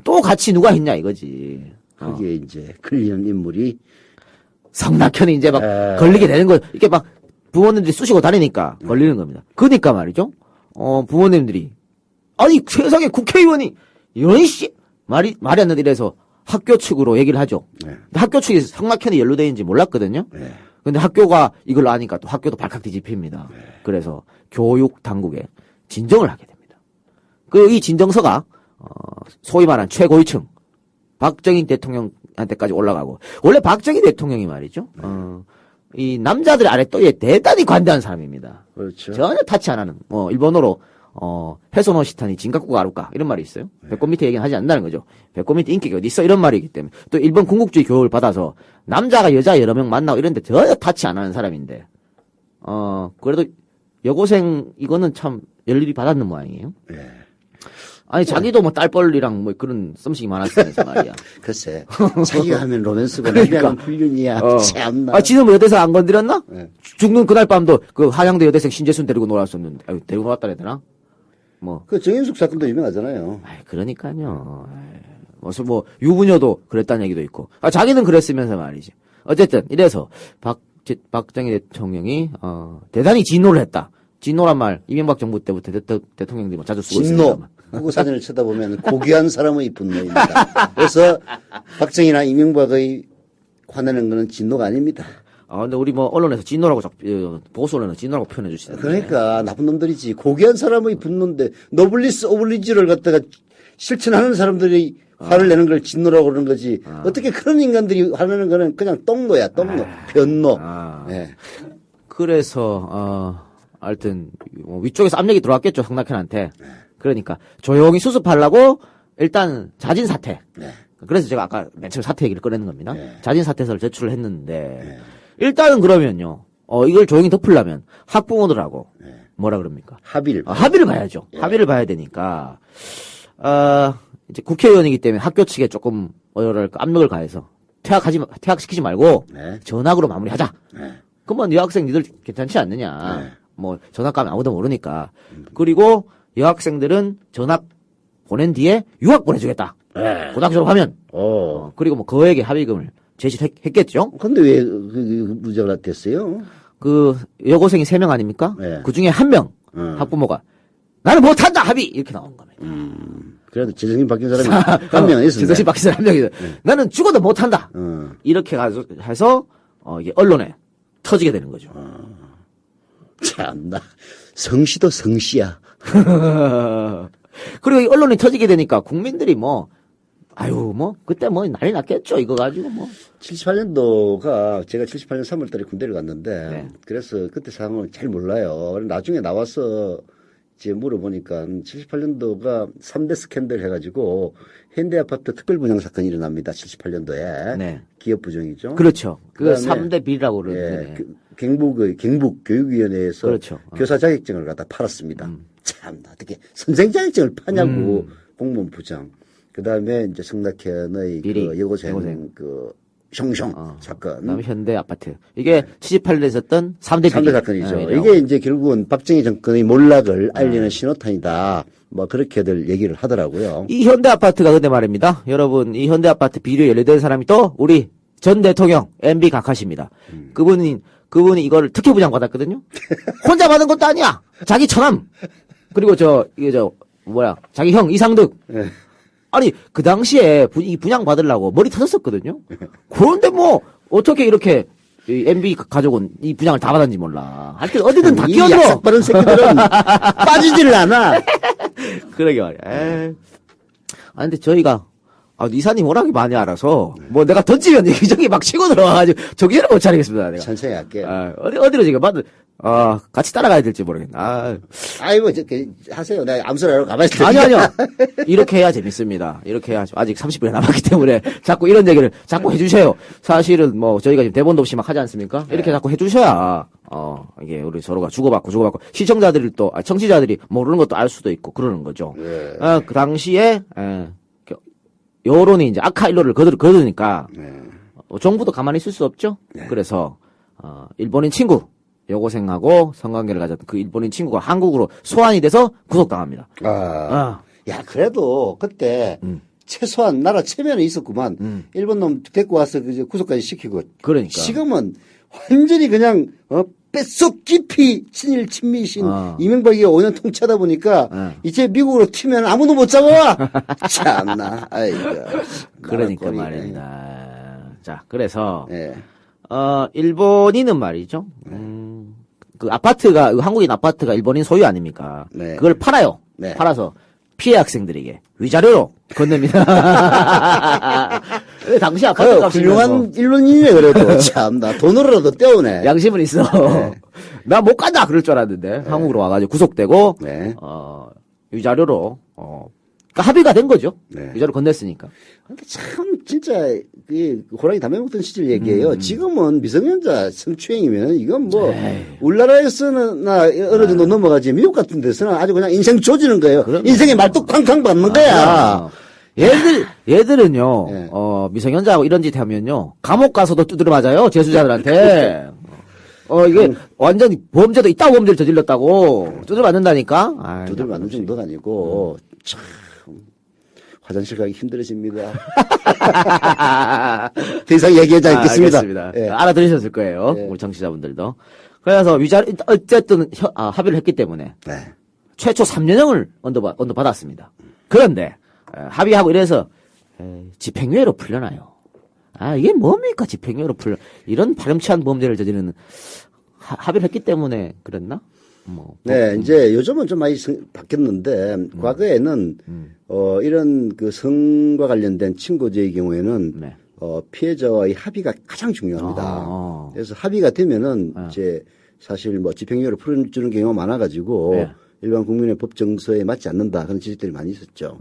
또 같이 누가 했냐 이거지. 그게 이제 걸리는 인물이, 성낙현이 이제 막 걸리게 되는 거, 이렇게 막 부모님들이 쑤시고 다니니까 걸리는 겁니다. 그러니까 말이죠. 부모님들이 아니 세상에 국회의원이 이런 말이 안 되는데 이래서 학교 측으로 얘기를 하죠. 근데 학교 측이 성낙현이 연루되는지 몰랐거든요. 근데 학교가 이걸 아니까 또 학교도 발칵 뒤집힙니다. 그래서 교육 당국에 진정을 하게 됩니다. 이 진정서가 소위 말한 최고위층 박정희 대통령한테까지 올라가고, 원래 박정희 대통령이 말이죠. 이 남자들의 아랫도리에 대단히 관대한 사람입니다. 그렇죠. 전혀 타치 안 하는, 일본어로, 해소노 시타니 진각국 아루까 이런 말이 있어요. 배꼽 밑에 얘기는 하지 않는다는 거죠. 배꼽 밑에 인격이 어디 있어 이런 말이기 때문에. 또 일본 군국주의 교육을 받아서 남자가 여자 여러 명 만나고 이런데 전혀 타치 안 하는 사람인데, 그래도 여고생 이거는 참 열일이 받았는 모양이에요. 예. 아니 자기도 뭐 딸뻘이랑 뭐 그런 썸씽이 많았으면서 말이야. 글쎄, 자기가 하면 로맨스고 남자가 하면 불륜이야. 참나. 지는 뭐 여대생 안 건드렸나? 네. 죽는 그날 밤도 그 한양대 여대생 신재순 데리고 놀았었는데, 데리고 놀았다 해야 되나? 뭐. 그 정인숙 사건도 유명하잖아요. 그러니까요. 뭐 유부녀도 그랬다는 얘기도 있고. 자기는 그랬으면서 말이지. 어쨌든 이래서 박정희 대통령이 대단히 진노를 했다. 진노란 말 이명박 정부 때부터 대통령들이 뭐 자주 쓰고 진노. 있습니다. 후보 사진을 쳐다보면 고귀한 사람의 분노입니다. 그래서 박정희나 이명박의 화내는 거는 진노가 아닙니다. 근데 우리 뭐 언론에서 진노라고 보수 언론은 진노라고 표현해 주시는데. 그러니까 나쁜 놈들이지. 고귀한 사람의 분노인데 노블리스 오블리지를 갖다가 실천하는 사람들이 화를 내는 걸 진노라고 그러는 거지. 어떻게 그런 인간들이 화내는 거는 그냥 똥노야, 똥노. 변노. 네. 그래서 하여튼 위쪽에서 압력이 들어왔겠죠, 성낙현한테. 그러니까 조용히 수습하려고 일단 자진 사퇴. 네. 그래서 제가 아까 맨 처음 사퇴 얘기를 꺼내는 겁니다. 네. 자진 사퇴서를 제출을 했는데 일단은 그러면요. 이걸 조용히 덮으려면 학부모들하고 뭐라 그럽니까? 합의를 봐야죠. 합의를 봐야 되니까 이제 국회의원이기 때문에 학교 측에 조금 뭐랄까 압력을 가해서 퇴학시키지 말고 전학으로 마무리하자. 그러면 여학생 니들 괜찮지 않느냐. 뭐 전학 가면 아무도 모르니까. 그리고 여학생들은 전학 보낸 뒤에 유학 보내주겠다. 고등학교 졸업하면. 그리고 뭐 거액의 합의금을 제시를 했겠죠. 근데 왜 무죄가 됐어요? 여고생이 3명 아닙니까? 그 중에 1명 학부모가 나는 못한다 합의 이렇게 나온 겁니다. 그래도 재정신 바뀐 사람이 한 명 있습니다. 재정신 바뀐 사람이 한 명이다. 나는 죽어도 못한다. 이렇게 해서 이게 언론에 터지게 되는 거죠. 참나 성시도 성시야. 그리고 이 언론이 터지게 되니까 국민들이 그때 난리 났겠죠. 이거 가지고 78년도가 제가 78년 3월 달에 군대를 갔는데 그래서 그때 상황을 잘 몰라요. 나중에 나와서 이제 물어보니까 78년도가 3대 스캔들 해가지고 현대아파트 특별분양 사건이 일어납니다. 78년도에. 기업 부정이죠. 그렇죠. 그 3대 비리라고 그러는데. 경북 교육위원회에서 그렇죠. 교사 자격증을 갖다 팔았습니다. 참 어떻게 선생 자격증을 파냐고. 공무원 부정. 그다음에 이제 성낙현의 그 여고생 그 형성 사건. 그다음에 현대 아파트. 이게 78년에 있었던 3대 비리. 3대 사건이죠. 이게 이제 결국은 박정희 정권의 몰락을 알리는 신호탄이다. 뭐 그렇게들 얘기를 하더라고요. 이 현대 아파트가 근데 말입니다. 여러분, 이 현대 아파트 비리에 연루된 사람이 또 우리 전 대통령 MB 각하십니다. 그분이 이거를 특혜부장 받았거든요. 혼자 받은 것도 아니야. 자기 처남. 그리고 자기 형 이상득. 아니 그 당시에 이 분양 받으려고 머리 터졌었거든요. 그런데 어떻게 이렇게 이 MB 가족은 이 분양을 다 받았는지 몰라. 하여튼 어디든 다 끼어들어. 이 약삭빠른 새끼들은 빠지지를 않아. 그러게 말이야. 근데 저희가 이사님 워낙에 많이 알아서 내가 던지면 여기저기 막 치고 들어와가지고 정신을 못 차리겠습니다. 내가. 천천히 할게. 어디로 지금 같이 따라가야 될지 모르겠네. 아이고 하세요. 내가 암술하러 가만히 있을게. 아니요. 이렇게 해야 재밌습니다. 이렇게 해야죠. 아직 30분이 남았기 때문에 자꾸 이런 얘기를 자꾸 해주셔요. 사실은 저희가 지금 대본도 없이 막 하지 않습니까? 이렇게 자꾸 해주셔야 이게 우리 서로가 주고받고 시청자들이 또 청취자들이 모르는 것도 알 수도 있고 그러는 거죠. 그 당시에 여론이 이제 악화일로를 거두니까 정부도 가만히 있을 수 없죠. 그래서 일본인 친구 여고생하고 성관계를 가졌던 그 일본인 친구가 한국으로 소환이 돼서 구속당합니다. 야 그래도 그때 최소한 나라 체면에 있었구만. 일본 놈 데리고 와서 구속까지 시키고. 그러니까. 지금은 완전히 그냥 뱃속 깊이 친일 친미신 이명박이가 5년 통치하다 보니까 이제 미국으로 튀면 아무도 못 잡아와. 참나. 아이고. 그러니까 말입니다. 자, 그래서 일본인은 말이죠. 그 아파트가, 한국인 아파트가 일본인 소유 아닙니까? 네. 그걸 팔아요. 네. 팔아서 피해 학생들에게 위자료로 건넵니다. 당시 아파트 값이 훌륭한 일본인이네, 그래도. 참, 나 돈으로라도 떼우네. 양심은 있어. 나 못 간다 그럴 줄 알았는데 한국으로 와가지고 구속되고 네. 위자료로 그러니까 합의가 된 거죠. 네. 위자료 건넸으니까. 근데 참, 진짜, 그, 호랑이 담배 먹던 시절 얘기예요. 지금은 미성년자 성추행이면 이건 뭐, 우리나라에서는 어느 정도 넘어가지, 미국 같은 데서는 아주 그냥 인생 조지는 거예요. 인생의 말뚝 쾅쾅 받는 거야. 얘들은요, 네. 미성년자하고 이런 짓 하면요, 감옥 가서도 두드려 맞아요, 재수자들한테. 이게 완전 범죄도 이따 범죄를 저질렀다고 두드려 맞는다니까? 두들 맞는 정도가 아니고, 참, 화장실 가기 힘들어집니다. 더 이상 얘기하지 않겠습니다. 알겠습니다. 예. 알아들으셨을 거예요, 예. 우리 청취자분들도. 그래서 위자료, 어쨌든 합의를 했기 때문에 네. 최초 3년형을 언도받았습니다. 그런데 합의하고 이래서 집행유예로 풀려나요. 이게 뭡니까 집행유예로 이런 파렴치한 범죄를 저지르는 합의를 했기 때문에 그랬나? 네, 이제 요즘은 좀 많이 바뀌었는데 과거에는 이런 그 성과 관련된 친고죄의 경우에는 네. 피해자와의 합의가 가장 중요합니다. 그래서 합의가 되면은 이제 사실 뭐 집행유예를 풀어주는 경우가 많아가지고 네. 일반 국민의 법 정서에 맞지 않는다 그런 지적들이 많이 있었죠.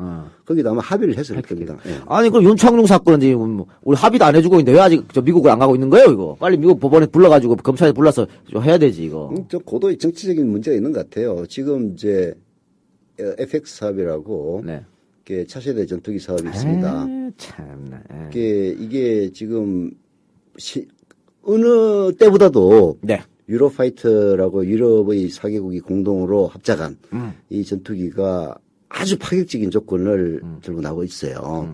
거기다 아마 합의를 해서 그럴 겁니다. 예. 아니 그럼 윤창룡 사건은 지금 우리 합의도 안 해주고 있는데 왜 아직 저 미국을 안 가고 있는 거예요 이거? 빨리 미국 법원에 불러가지고 검찰에 불러서 좀 해야 되지 이거. 좀 고도의 정치적인 문제가 있는 것 같아요. 지금 이제 FX 사업이라고 네. 차세대 전투기 사업이 있습니다. 참나. 이게 지금 어느 때보다도 네. 유로파이터라고 유럽의 4개국이 공동으로 합작한 이 전투기가 아주 파격적인 조건을 들고 나오고 있어요.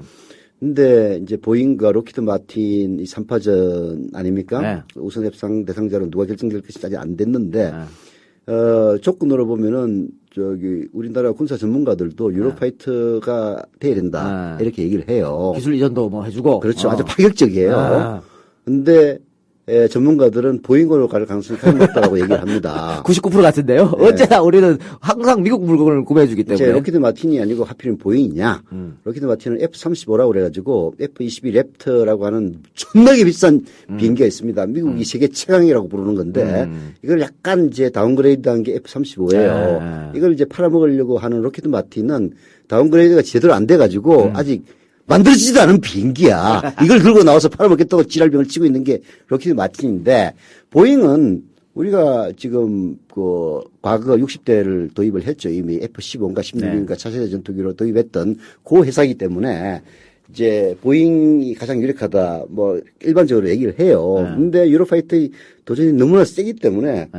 근데 이제 보잉과 로키드 마틴 이 3파전 아닙니까? 네. 우선 협상 대상자로 누가 결정될 것이 아직 안 됐는데 조건으로 보면은 우리나라 군사 전문가들도 유로파이터가 돼야 된다 이렇게 얘기를 해요. 기술 이전도 뭐 해주고. 그렇죠. 아주 파격적이에요. 근데 전문가들은 보잉으로 갈 가능성이 가장 높다고 얘기를 합니다. 99% 같은데요. 네. 어째나 우리는 항상 미국 물건을 구매해주기 때문에. 이제 로키드 마틴이 아니고 하필이면 보잉이냐. 로키드 마틴은 F-35라고 그래가지고 F-22 랩터라고 하는 존나게 비싼 비행기가 있습니다. 미국이 세계 최강이라고 부르는 건데 이걸 약간 이제 다운그레이드한 게 F-35예요. 이걸 이제 팔아먹으려고 하는 로키드 마틴은 다운그레이드가 제대로 안 돼가지고 아직 만들어지지도 않은 비행기야. 이걸 들고 나와서 팔아먹겠다고 지랄병을 치고 있는 게 로키드 마틴인데 보잉은 우리가 지금 그 과거 60대를 도입을 했죠. 이미 F-15인가 16인가 차세대 전투기로 도입했던 그 회사이기 때문에 이제 보잉이 가장 유력하다 뭐 일반적으로 얘기를 해요. 근데 유로파이터의 도전이 너무나 세기 때문에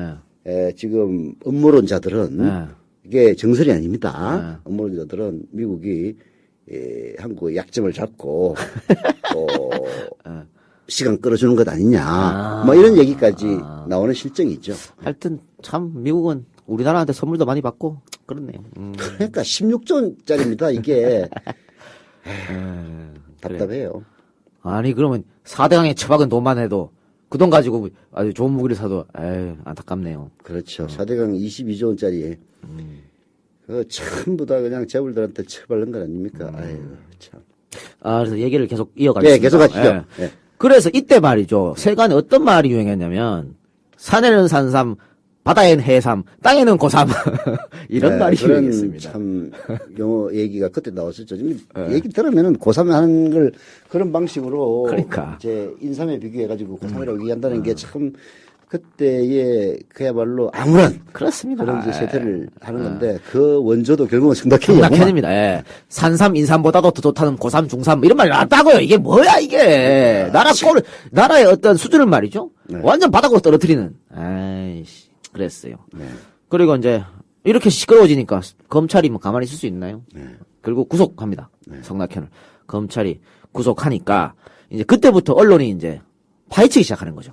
지금 음모론자들은 이게 정설이 아닙니다. 음모론자들은 미국이 한국의 약점을 잡고 시간 끌어주는 것 아니냐 뭐 이런 얘기까지 나오는 실정이죠. 하여튼 참 미국은 우리나라한테 선물도 많이 받고 그렇네요. 그러니까 16조짜리입니다 이게. 답답해요. 아니 그러면 4대강에 처박은 돈만 해도 그 돈 가지고 아주 좋은 무기를 사도 안타깝네요. 그렇죠. 4대강 22조 원짜리 전부 다 그냥 재벌들한테 처벌한 건 아닙니까? 아유, 참. 그래서 얘기를 계속 이어가겠습니다. 네, 계속 하시죠. 네. 그래서 이때 말이죠. 세간에 어떤 말이 유행했냐면 산에는 산삼, 바다에는 해삼, 땅에는 고삼 이런 말이 그런 유행했습니다. 참 용어 얘기가 그때 나왔었죠. 지금 얘기 들으면은 고삼하는 걸 그런 방식으로 그러니까. 이제 인삼에 비교해가지고 고삼이라고 얘기한다는 게 참 그때의 그야말로 아무런 그렇습니다. 그런 이제 세태를 하는 건데 그 원조도 결국은 성낙현이구만. 성낙현입니다. 예. 산삼, 인삼보다도 더 좋다는 고삼, 중삼 이런 말이 나왔다고요. 이게 뭐야 이게. 나라의 어떤 수준을 말이죠. 완전 바닥으로 떨어뜨리는. 아이씨. 그랬어요. 그리고 이제 이렇게 시끄러워지니까 검찰이 뭐 가만히 있을 수 있나요? 결국 구속합니다. 성낙현을. 검찰이 구속하니까 이제 그때부터 언론이 이제 파헤치기 시작하는 거죠.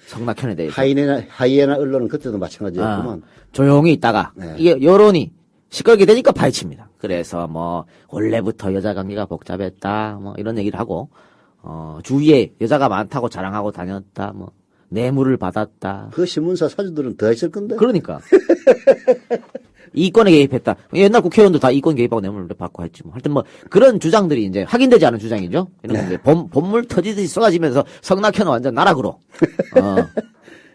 성낙현에 대해서. 하이에나 언론은 그때도 마찬가지였구만. 조용히 있다가 이게 여론이 시끄럽게 되니까 파헤칩니다. 그래서 뭐 원래부터 여자 관계가 복잡했다 뭐 이런 얘기를 하고 주위에 여자가 많다고 자랑하고 다녔다, 뭐, 뇌물을 받았다. 그 신문사 사주들은 더 있을 건데. 그러니까. 이권에 개입했다. 옛날 국회의원도 다 이권 개입하고 뇌물을 받고 했지 뭐. 하여튼 뭐, 그런 주장들이 이제 확인되지 않은 주장이죠. 이런 게 이제 본물 터지듯이 쏟아지면서 성낙현은 완전 나락으로,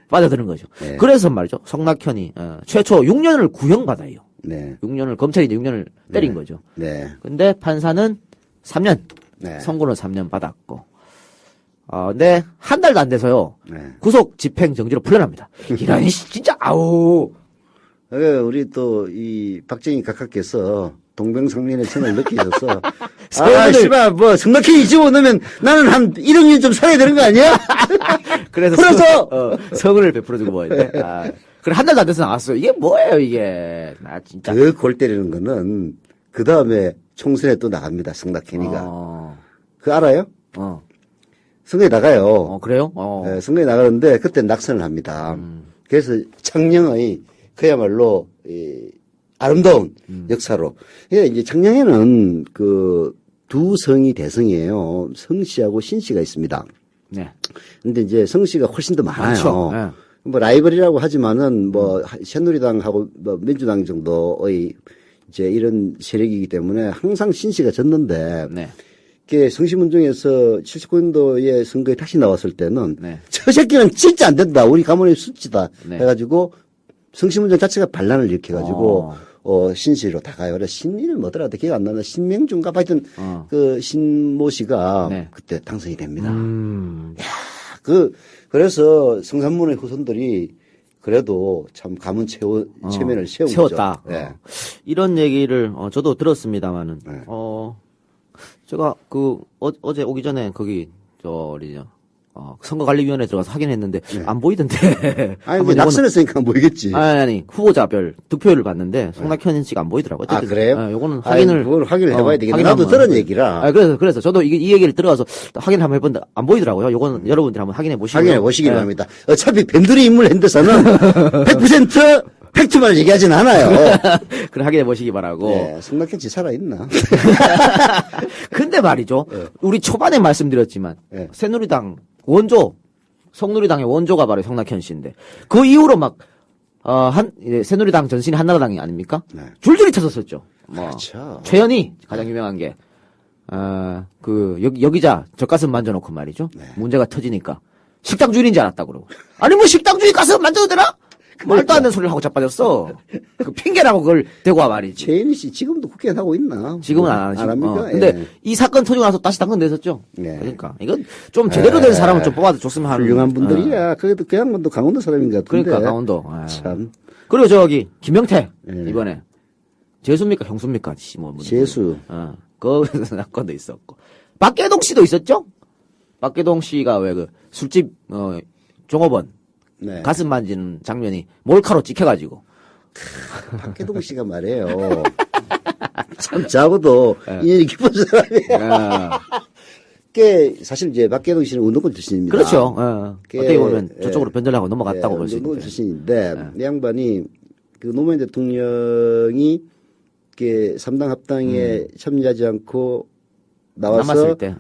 빠져드는 거죠. 네. 그래서 말이죠. 성낙현이, 최초 6년을 구형받아요. 네. 6년을, 검찰이 이제 6년을 때린 거죠. 네. 근데 판사는 3년, 네. 선고는 3년 받았고, 근데 한 달도 안 돼서요. 네. 구속 집행 정지로 풀려납니다. 이런, 진짜, 아우. 우리 또, 이, 박정희 각하께서 동병상련의 정을 느끼셔서. 성을- 씨발, 뭐, 성낙현이 집어넣으면 나는 한 1억 년 좀 살아야 되는 거 아니야? 그래서 풀어줘! 성을 베풀어주고 뭐인데. 그래, 한 달도 안 돼서 나왔어요. 이게 뭐예요, 이게. 나 진짜. 그 골 때리는 거는, 그 다음에 총선에 또 나갑니다, 성낙현이가. 그거 알아요? 선거에 나가요. 그래요? 네, 선거에 나가는데, 그때 낙선을 합니다. 그래서 창녕의 그야말로, 아름다운 역사로. 그러니까 이제 창녕에는 그 두 성이 대성이에요. 성씨하고 신씨가 있습니다. 네. 근데 이제 성씨가 훨씬 더 많아요. 그렇죠. 네. 뭐 라이벌이라고 하지만은 뭐 새누리당하고 뭐 민주당 정도의 이제 이런 세력이기 때문에 항상 신씨가 졌는데 네. 그게 성시문중에서 79년도에 선거에 다시 나왔을 때는 네. 저 새끼는 진짜 안 된다. 우리 가문의 수치다. 네. 해가지고 성시문중 자체가 반란을 일으켜가지고 신씨로 다가요. 그래 신 이름이 뭐더라? 기억 안 나나? 신명준가? 하여튼 그 신모 씨가 네. 그때 당선이 됩니다. 그래서 성산문의 후손들이 그래도 참 가문 체면을 세운 세웠다. 거죠. 네. 이런 얘기를 저도 들었습니다만은 네. 제가 어제 오기 전에 거기 어디죠? 선거관리위원회 들어가서 확인했는데 안 보이던데. 아니 한번 이제 낙선했으니까 안 보이겠지. 아니 후보자별 득표율을 봤는데 송낙현 씨가 안 보이더라고요. 아, 그래요? 요거는 확인을 그걸 확인을 해봐야 되겠네. 확인 나도 한번 들은 해봐요. 얘기라. 그래서 저도 이 얘기를 들어가서 확인을 한번 해봤는데 안 보이더라고요. 요거는 여러분들이 한번 확인해 보시고 확인해 보시기 바랍니다. 어차피 뱀들이 인물 핸드서는 100% 팩트만 얘기하진 않아요. 그래 확인해 보시기 바라고. 네, 성낙현 씨 살아있나? 근데 말이죠. 우리 초반에 말씀드렸지만 네. 새누리당 원조 성누리당의 원조가 바로 성낙현 씨인데 그 이후로 막 새누리당 전신이 한나라당이 아닙니까? 네. 줄줄이 터졌었죠. 뭐 그렇죠. 최현희 가장 유명한 게 여기자 젖가슴 만져놓고 말이죠. 네. 문제가 터지니까 식당 주인인 줄 알았다 그러고. 아니 뭐 식당 주인 가슴 만져도 되나? 말도 안 되는 소리를 하고 자빠졌어. 그 핑계라고 그걸 대고 와 말이지. 최현희 씨 지금도 국회의원 하고 있나? 지금은 안 하시고. 합니까? 근데 예. 이 사건 터지고 나서 다시 당선됐었죠. 네. 그러니까 이건 좀 제대로 된 사람을 좀 뽑아도 좋으면 하는. 훌륭한 분들이야. 그래도 그 양반도 강원도 사람인 것 같은데. 그러니까 강원도. 참. 그리고 저기 김영태 네. 이번에 재수입니까 형수입니까? 재수. 그 사건도 있었고 박계동 씨도 있었죠. 박계동 씨가 왜 그 술집 종업원 네. 가슴 만지는 장면이 몰카로 찍혀가지고. 박혜동 씨가 말해요. 참 저하고도 인연이 깊은 사람이에요. 사실 이제 박혜동 씨는 운동권 출신입니다. 그렇죠. 어떻게 보면 예. 저쪽으로 변절하고 넘어갔다고 볼 수 운동권 있는데. 출신인데 이 양반이 그 노무현 대통령이 3당 합당에 참여하지 않고 나와서 남았을 때.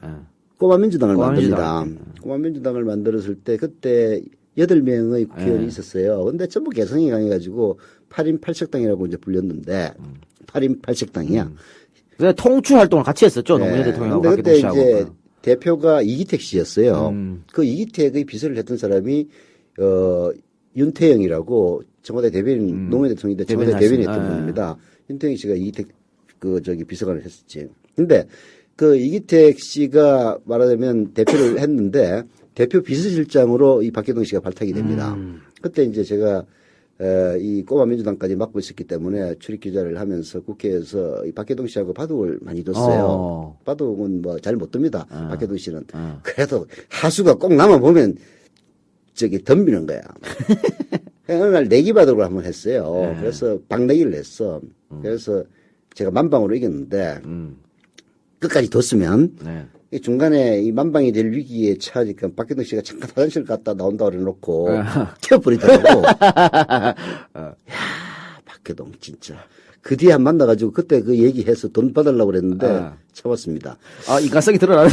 꼬마민주당을 꼬마민주당. 만듭니다. 꼬마민주당을 만들었을 때 그때 8명의 국회의원이 있었어요. 근데 전부 개성이 강해가지고 8인 8색당이라고 이제 불렸는데 8인 8색당이야. 그래서 통추 활동을 같이 했었죠. 네. 노무현 대통령하고 근데 박계동 그때 씨하고. 이제 대표가 이기택 씨였어요. 그 이기택의 비서를 했던 사람이 윤태영이라고 청와대 대변인 노무현 대통령인데 청와대 대변인 했던 분입니다. 윤태영 씨가 이기택 비서관을 했었지. 근데 그 이기택 씨가 말하자면 대표를 했는데 대표 비서실장으로 이 박계동 씨가 발탁이 됩니다. 그때 이제 제가 이 꼬마민주당까지 맡고 있었기 때문에 출입기자를 하면서 국회에서 이 박계동 씨하고 바둑을 많이 뒀어요. 바둑은 뭐 잘 못 둡니다. 박계동 씨는. 그래도 하수가 꼭 남아보면 덤비는 거야. 어느 날 내기 바둑을 한번 했어요. 그래서 박내기를 했어. 그래서 제가 만방으로 이겼는데 끝까지 뒀으면 중간에 이 만방이 될 위기에 처하니까 박계동 씨가 잠깐 화장실 갔다 나온다고 그래놓고 튀어버리더라고. 야, 박계동 진짜. 그 뒤에 한 만나가지고 그때 그 얘기해서 돈 받으려고 그랬는데 아. 참았습니다. 인간성이 드러나는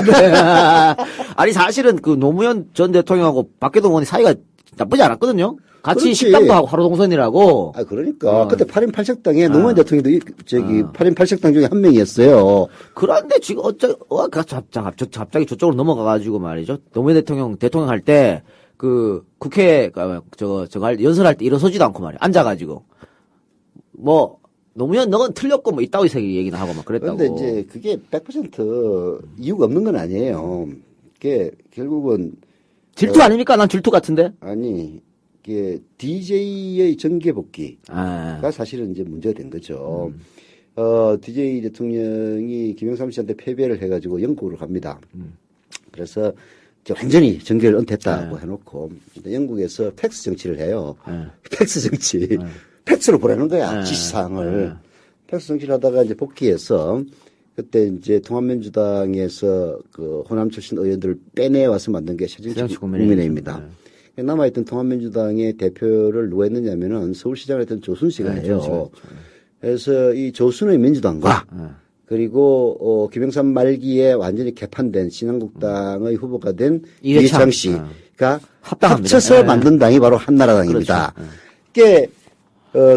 맞아요. 아니, 사실은 그 노무현 전 대통령하고 박계동 의원이 사이가 나쁘지 않았거든요. 같이 그렇지. 식당도 하고 하루 동선이라고. 아, 그러니까. 그때 8인 8색당에 노무현 대통령도 8인 8색당 중에 한 명이었어요. 그런데 지금 갑자기 저쪽으로 넘어가가지고 말이죠. 노무현 대통령 할 때, 그, 국회, 연설할 때 일어서지도 않고 말이야. 앉아가지고. 노무현 너는 틀렸고 이따위 얘기나 하고 막 그랬다고. 그런데 이제 그게 100% 이유가 없는 건 아니에요. 그게 결국은. 질투 아닙니까? 난 질투 같은데? 아니, 이게 DJ의 정계 복귀가 사실은 이제 문제가 된 거죠. DJ 대통령이 김영삼 씨한테 패배를 해가지고 영국으로 갑니다. 그래서 이제 완전히 정계를 은퇴했다고 해놓고 영국에서 팩스 정치를 해요. 팩스 정치. 팩스로 보내는 거야. 지시사항을. 팩스 정치를 하다가 이제 복귀해서 그때 이제 통합민주당에서 그 호남 출신 의원들을 빼내와서 만든 게 새정치국민회의입니다. 남아있던 통합민주당의 대표를 누가 했느냐면은 서울시장을 했던 조순 씨가 해요. 그래서 이 조순의 민주당과 그리고 김영삼 말기에 완전히 개판된 신한국당의 후보가 된 이해창 씨가 합쳐서 만든 당이 바로 한나라당입니다. 그게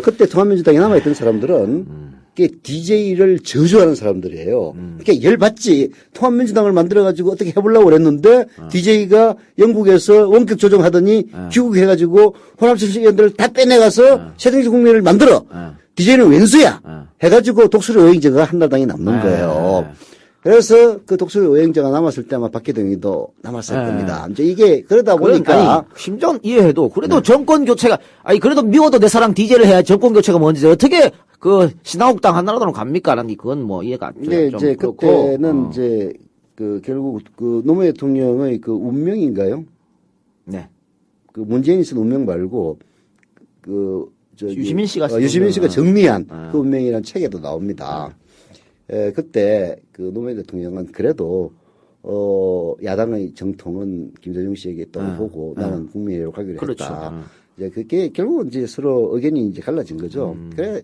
그때 통합민주당에 남아있던 사람들은 그게 DJ를 저주하는 사람들이에요. 그러니까 열받지. 통합민주당을 만들어가지고 어떻게 해보려고 그랬는데 DJ가 영국에서 원격 조정하더니 귀국해가지고 호남출신 의원들을 다 빼내가서 새정치국민을 만들어. DJ는 왼수야. 해가지고 독수리 오행제가 한나라당이 남는 거예요. 그래서 그 독수리 오행제가 남았을 때 아마 박계동이도 남았을 겁니다. 이제 이게 그러다 보니까. 심정 이해해도 그래도 정권 교체가, 그래도 미워도 내 사랑 DJ를 해야 정권 교체가 뭔지 어떻게 그 신한국당 한나라당으로 갑니까? 난 그건 이해가 안 돼. 근데 이제 그때는 이제 그 결국 그 노무현 대통령의 그 운명인가요? 네. 그 문재인이 쓴 운명 말고 유시민 씨가 정리한 그 운명이라는 책에도 나옵니다. 그때 그 노무현 대통령은 그래도 야당의 정통은 김대중 씨에게 있다고 보고 나는 국민회의로 가기로 했다. 이제 그게 결국은 이제 서로 의견이 이제 갈라진 거죠. 그래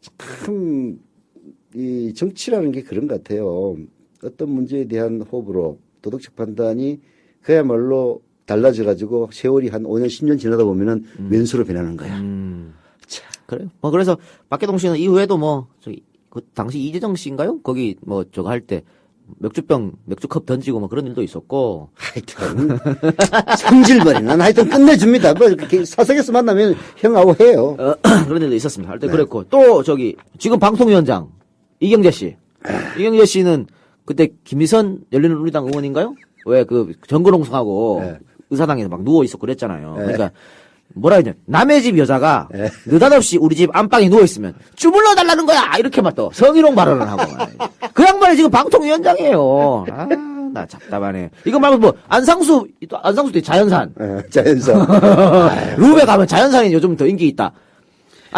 참 이 정치라는 게 그런 것 같아요. 어떤 문제에 대한 호불호, 도덕적 판단이 그야말로 달라져 가지고 세월이 한 5년, 10년 지나다 보면은 왼수로 변하는 거야. 자, 그래요. 그래서 박계동 씨는 이후에도 그 당시 이재정 씨인가요? 거기 저거 할 때 맥주컵 던지고 그런 일도 있었고. 하여튼 성질버리는 하여튼 끝내줍니다. 사석에서 만나면 형하고 해요. 그런 일도 있었습니다. 할 때 그랬고 또 지금 방통위원장 이경재 씨. 이경재 씨는 그때 김희선 열린우리당 의원인가요? 왜 그 정근홍성하고 의사당에서 막 누워 있었고 그랬잖아요. 그러니까 뭐라 했냐. 남의 집 여자가 느닷없이 우리 집 안방에 누워있으면 주물러 달라는 거야! 이렇게 막 또 성희롱 발언을 하고. 그 양반이 지금 방통위원장이에요. 나 답답하네. 이거 말고 안상수도 자연산. 자연산. 루베 가면 자연산이 요즘 더 인기 있다.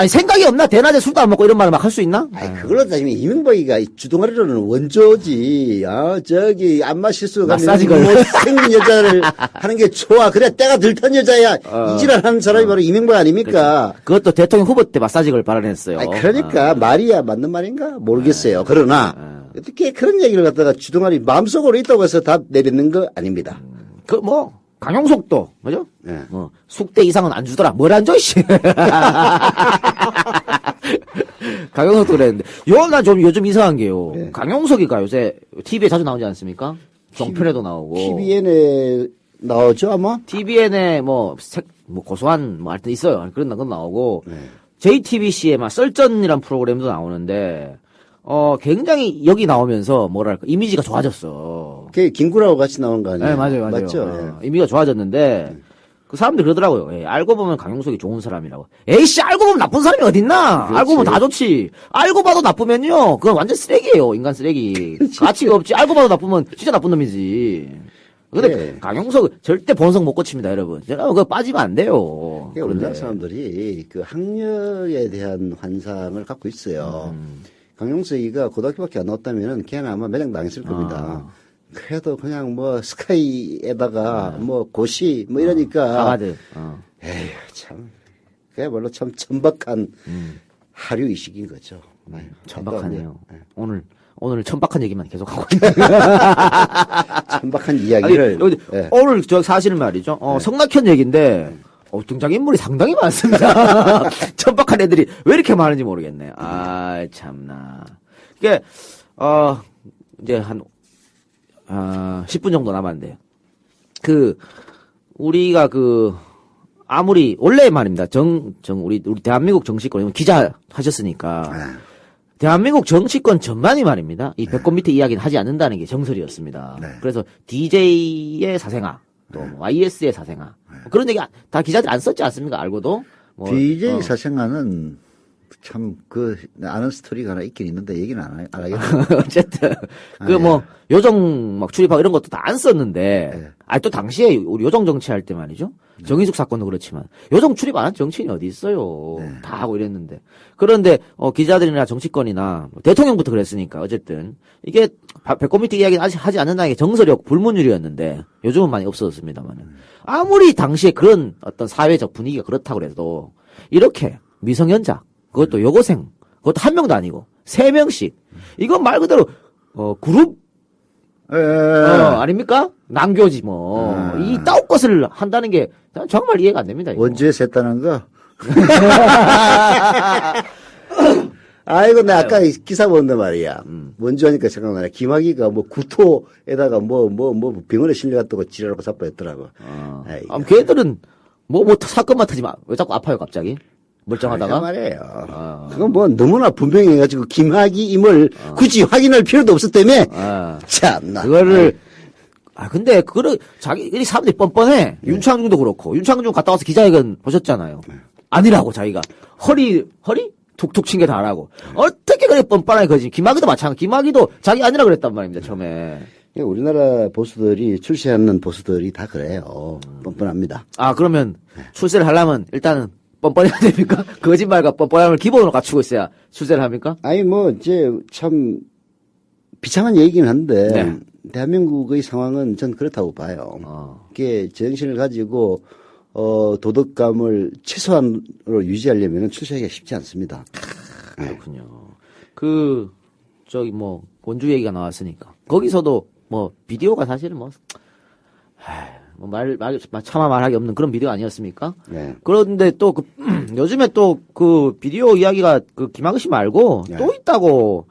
생각이 없나? 대낮에 술도 안 먹고 이런 말을 막 할 수 있나? 그걸로 따지면 이명박이가 주둥아리로는 원조지. 안마 실수가 마사지걸. 생긴 여자를 하는 게 좋아. 그래, 때가 들턴 여자야. 이지랄 하는 사람이 바로 이명박 아닙니까? 그렇지. 그것도 대통령 후보 때 마사지걸 발언했어요. 그러니까 말이야 맞는 말인가? 모르겠어요. 그러나 어떻게 그런 얘기를 갖다가 주둥아리 마음속으로 있다고 해서 다 내뱉는 거 아닙니다. 강용석도, 그죠? 숙대 이상은 안 주더라. 뭘 안 줘, 씨. 강용석도 그랬는데. 난 좀 요즘 이상한 게요. 강용석이가 요새 TV에 자주 나오지 않습니까? 종편에도 나오고. TVN에 나오죠, 아마? TVN에 고소한, 하여튼 있어요. 그런 건 나오고. JTBC에 썰전이란 프로그램도 나오는데, 굉장히 여기 나오면서 이미지가 좋아졌어. 그게 김구라하고 같이 나온 거 아니에요? 네, 맞아요. 맞죠? 이미지가 좋아졌는데, 그 사람들이 그러더라고요. 알고 보면 강용석이 좋은 사람이라고. 에이씨, 알고 보면 나쁜 사람이 어딨나? 그렇지. 알고 보면 다 좋지. 알고 봐도 나쁘면요, 그건 완전 쓰레기예요. 인간 쓰레기. 가치가 없지. 알고 봐도 나쁘면 진짜 나쁜 놈이지. 근데 강용석 절대 본성 못 고칩니다, 여러분. 그거 빠지면 안 돼요. 우리나라 사람들이 그 학력에 대한 환상을 갖고 있어요. 강용석이가 고등학교밖에 안 나왔다면은 걔는 아마 매장 당했을 겁니다. 그래도 그냥 스카이에다가 고시 이러니까. 하버드. 에휴, 참. 그야말로 참 천박한 하류 이식인 거죠. 천박하네요. 네. 오늘 천박한 얘기만 계속하고 있네요. 천박한 이야기를. 네. 오늘 저 사실은 말이죠. 성낙현 얘기인데, 등장인물이 상당히 많습니다. 천박한 애들이 왜 이렇게 많은지 모르겠네. 아, 참나. 이게, 이제 한, 10분 정도 남았는데, 우리가 아무리, 원래 말입니다. 우리 대한민국 정치권, 기자 하셨으니까, 대한민국 정치권 전반이 말입니다. 이 배꼽 밑에 이야기는 하지 않는다는 게 정설이었습니다. 네. 그래서 DJ의 사생아, 또 YS의 사생아, 그런 얘기 다 기자들 안 썼지 않습니까? 알고도. DJ 사생아는 참 아는 스토리가 하나 있긴 있는데 얘기는 안 하겠네요. 어쨌든 요정 막 출입하고 이런 것도 다 안 썼는데, 또 당시에 우리 요정 정치할 때 말이죠. 정인숙 사건도 그렇지만 요정 출입 안 한 정치인이 어디 있어요. 다 하고 이랬는데. 그런데 기자들이나 정치권이나 대통령부터 그랬으니까 어쨌든 이게 배꼽 밑에 이야기는 아직 하지 않는다는 게 정설이었고 불문율이었는데 요즘은 많이 없어졌습니다만은 아무리 당시에 그런 어떤 사회적 분위기가 그렇다고 그래도 이렇게 미성년자, 그것도 여고생, 그것도 한 명도 아니고 3명씩 이건 말 그대로 그룹 아닙니까? 난교지 이 따오 것을 한다는 게 정말 이해가 안 됩니다. 이거. 원주에 셌다는 거? 아이고, 나 아까 기사 보는데 말이야. 원주 하니까 생각나네. 김학의가 구토에다가 병원에 실려갔다고 지랄하고 자빠졌더라고. 걔들은 사건 맡으지 마. 왜 자꾸 아파요, 갑자기? 멀쩡하다가? 말이에요. 그건 너무나 분명히 해가지고 김학의임을 굳이 확인할 필요도 없었다며. 참나. 그거를, 근데 자기 사람들이 뻔뻔해. 윤창중도 그렇고. 윤창중 갔다 와서 기자회견 보셨잖아요. 아니라고 자기가. 허리? 툭툭 친 게 다라고. 어떻게 그래 뻔뻔하게 거지. 김학의도 마찬가지. 김학의도 자기 아니라 그랬단 말입니다, 처음에. 우리나라 보수들이 출세하는 보수들이 다 그래요. 뻔뻔합니다. 그러면 출세를 하려면 일단은 뻔뻔해야 됩니까? 거짓말과 뻔뻔함을 기본으로 갖추고 있어야 출세를 합니까? 이제 참 비참한 얘기긴 한데 대한민국의 상황은 전 그렇다고 봐요. 이게 정신을 가지고 도덕감을 최소한으로 유지하려면 출세하기가 쉽지 않습니다. 그렇군요. 원주 얘기가 나왔으니까 거기서도 비디오가 사실은 차마 말하기 없는 그런 비디오 아니었습니까? 네. 그런데 또 요즘에 또 비디오 이야기가 김학의 씨 말고 또 있다고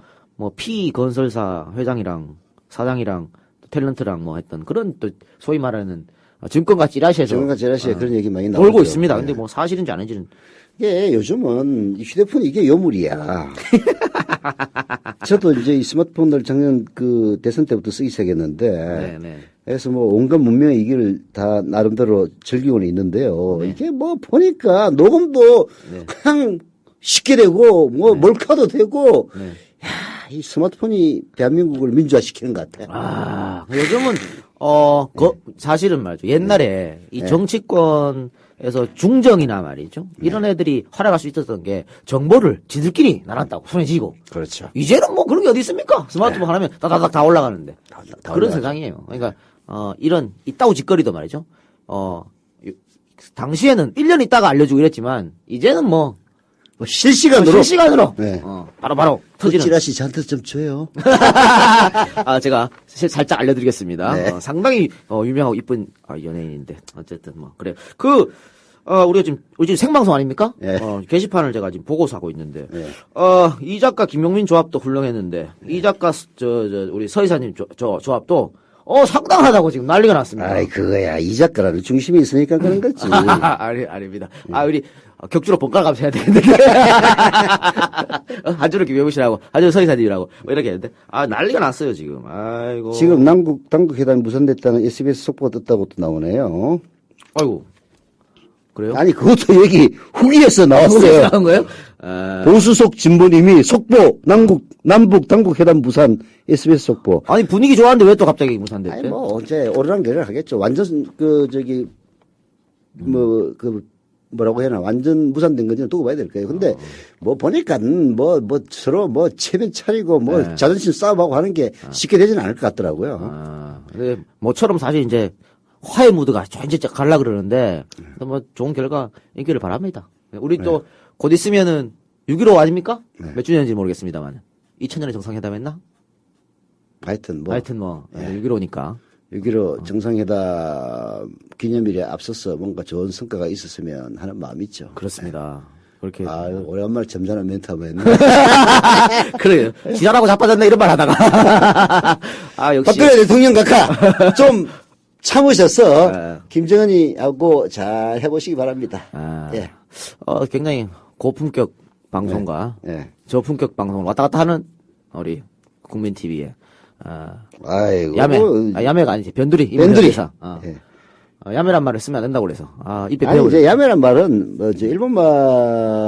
P 건설사 회장이랑 사장이랑 탤런트랑 했던 그런 또 소위 말하는 증권가 찌라시에서 그런 얘기 많이 나오죠. 돌고 있습니다. 근데 사실인지 아닌지는 이게 요즘은 휴대폰 이게 요물이야. 저도 이제 이 스마트폰을 작년 대선 때부터 쓰기 시작했는데 그래서 온갖 문명의 이기를 다 나름대로 즐기고는 있는데요. 이게 보니까 녹음도 그냥 쉽게 되고 몰카도 되고 이 스마트폰이 대한민국을 민주화시키는 것 같아. 요즘은 사실은 말이죠. 옛날에 이 정치권에서 중정이나 말이죠. 이런 애들이 활약할 수 있었던 게 정보를 지들끼리 나눴다고 손에 쥐고. 그렇죠. 이제는 그런 게 어디 있습니까? 스마트폰 하나면 다다닥 다 올라가는데. 그런 세상이에요. 그러니까 이런 이따구 짓거리도 말이죠. 당시에는 1년 있다가 알려주고 이랬지만 이제는 실시간으로 바로 터지는. 찌라시 저한테 좀 줘요. 제가 살짝 알려드리겠습니다. 상당히 유명하고 이쁜 연예인인데 어쨌든 그래요. 우리가 지금 생방송 아닙니까? 게시판을 제가 지금 보고서 하고 있는데 이 작가 김용민 조합도 훌륭했는데 이 작가 우리 서이사님 조합도 상당하다고 지금 난리가 났습니다. 그거야. 이 작가라는 중심이 있으니까 그런 거지. 아닙니다. 우리 격주로 번갈아 가면서 해야 되는데. 한 줄을 외우시라고, 한 줄 서이사님이라고, 이렇게 했는데. 난리가 났어요, 지금. 아이고. 지금 남북 회담이 무산됐다는 SBS 속보가 떴다고 또 나오네요. 아이고. 그래요? 그것도 여기 후기에서 나왔어요. 나온 거예요? 보수 속 진보님이 속보, 남북 당국 회담 무산, SBS 속보. 분위기 좋았는데 왜 또 갑자기 무산됐대? 이제 오르락내리락 하겠죠. 완전, 뭐라고 해야 하나, 완전 무산된 건지는 두고 봐야 될 거예요. 근데, 보니까, 서로 체면 차리고, 자존심 싸움하고 하는 게 쉽게 되지는 않을 것 같더라고요. 근데 모처럼 사실 이제, 화해 무드가 이제 가려고 그러는데, 좋은 결과 있기를 바랍니다. 우리 또, 곧 있으면은, 6.15 아닙니까? 네. 몇 주년인지 모르겠습니다만. 2000년에 정상회담 했나? 하여튼 뭐 하여튼 6.15니까. 6.15 정상회담 기념일에 앞서서 뭔가 좋은 성과가 있었으면 하는 마음이 있죠. 그렇습니다. 그렇게. 아, 오랜만에 점잖은 멘트 한번 했네. 그래요. 지랄하고 자빠졌네 이런 말 하다가. 아, 역시. 박근혜 대통령 각하 좀 참으셔서 네. 김정은이하고 잘 해보시기 바랍니다. 아, 예. 굉장히 고품격 방송과 예. 저품격 방송을 왔다 갔다 하는 우리 국민 TV에 아이고. 야매가 아니지 변두리 변두리. 사 예. 야매란 말을 쓰면 안 된다고 그래서 입에 아니, 배워. 이제 야매란 말은 이제 일본말이니까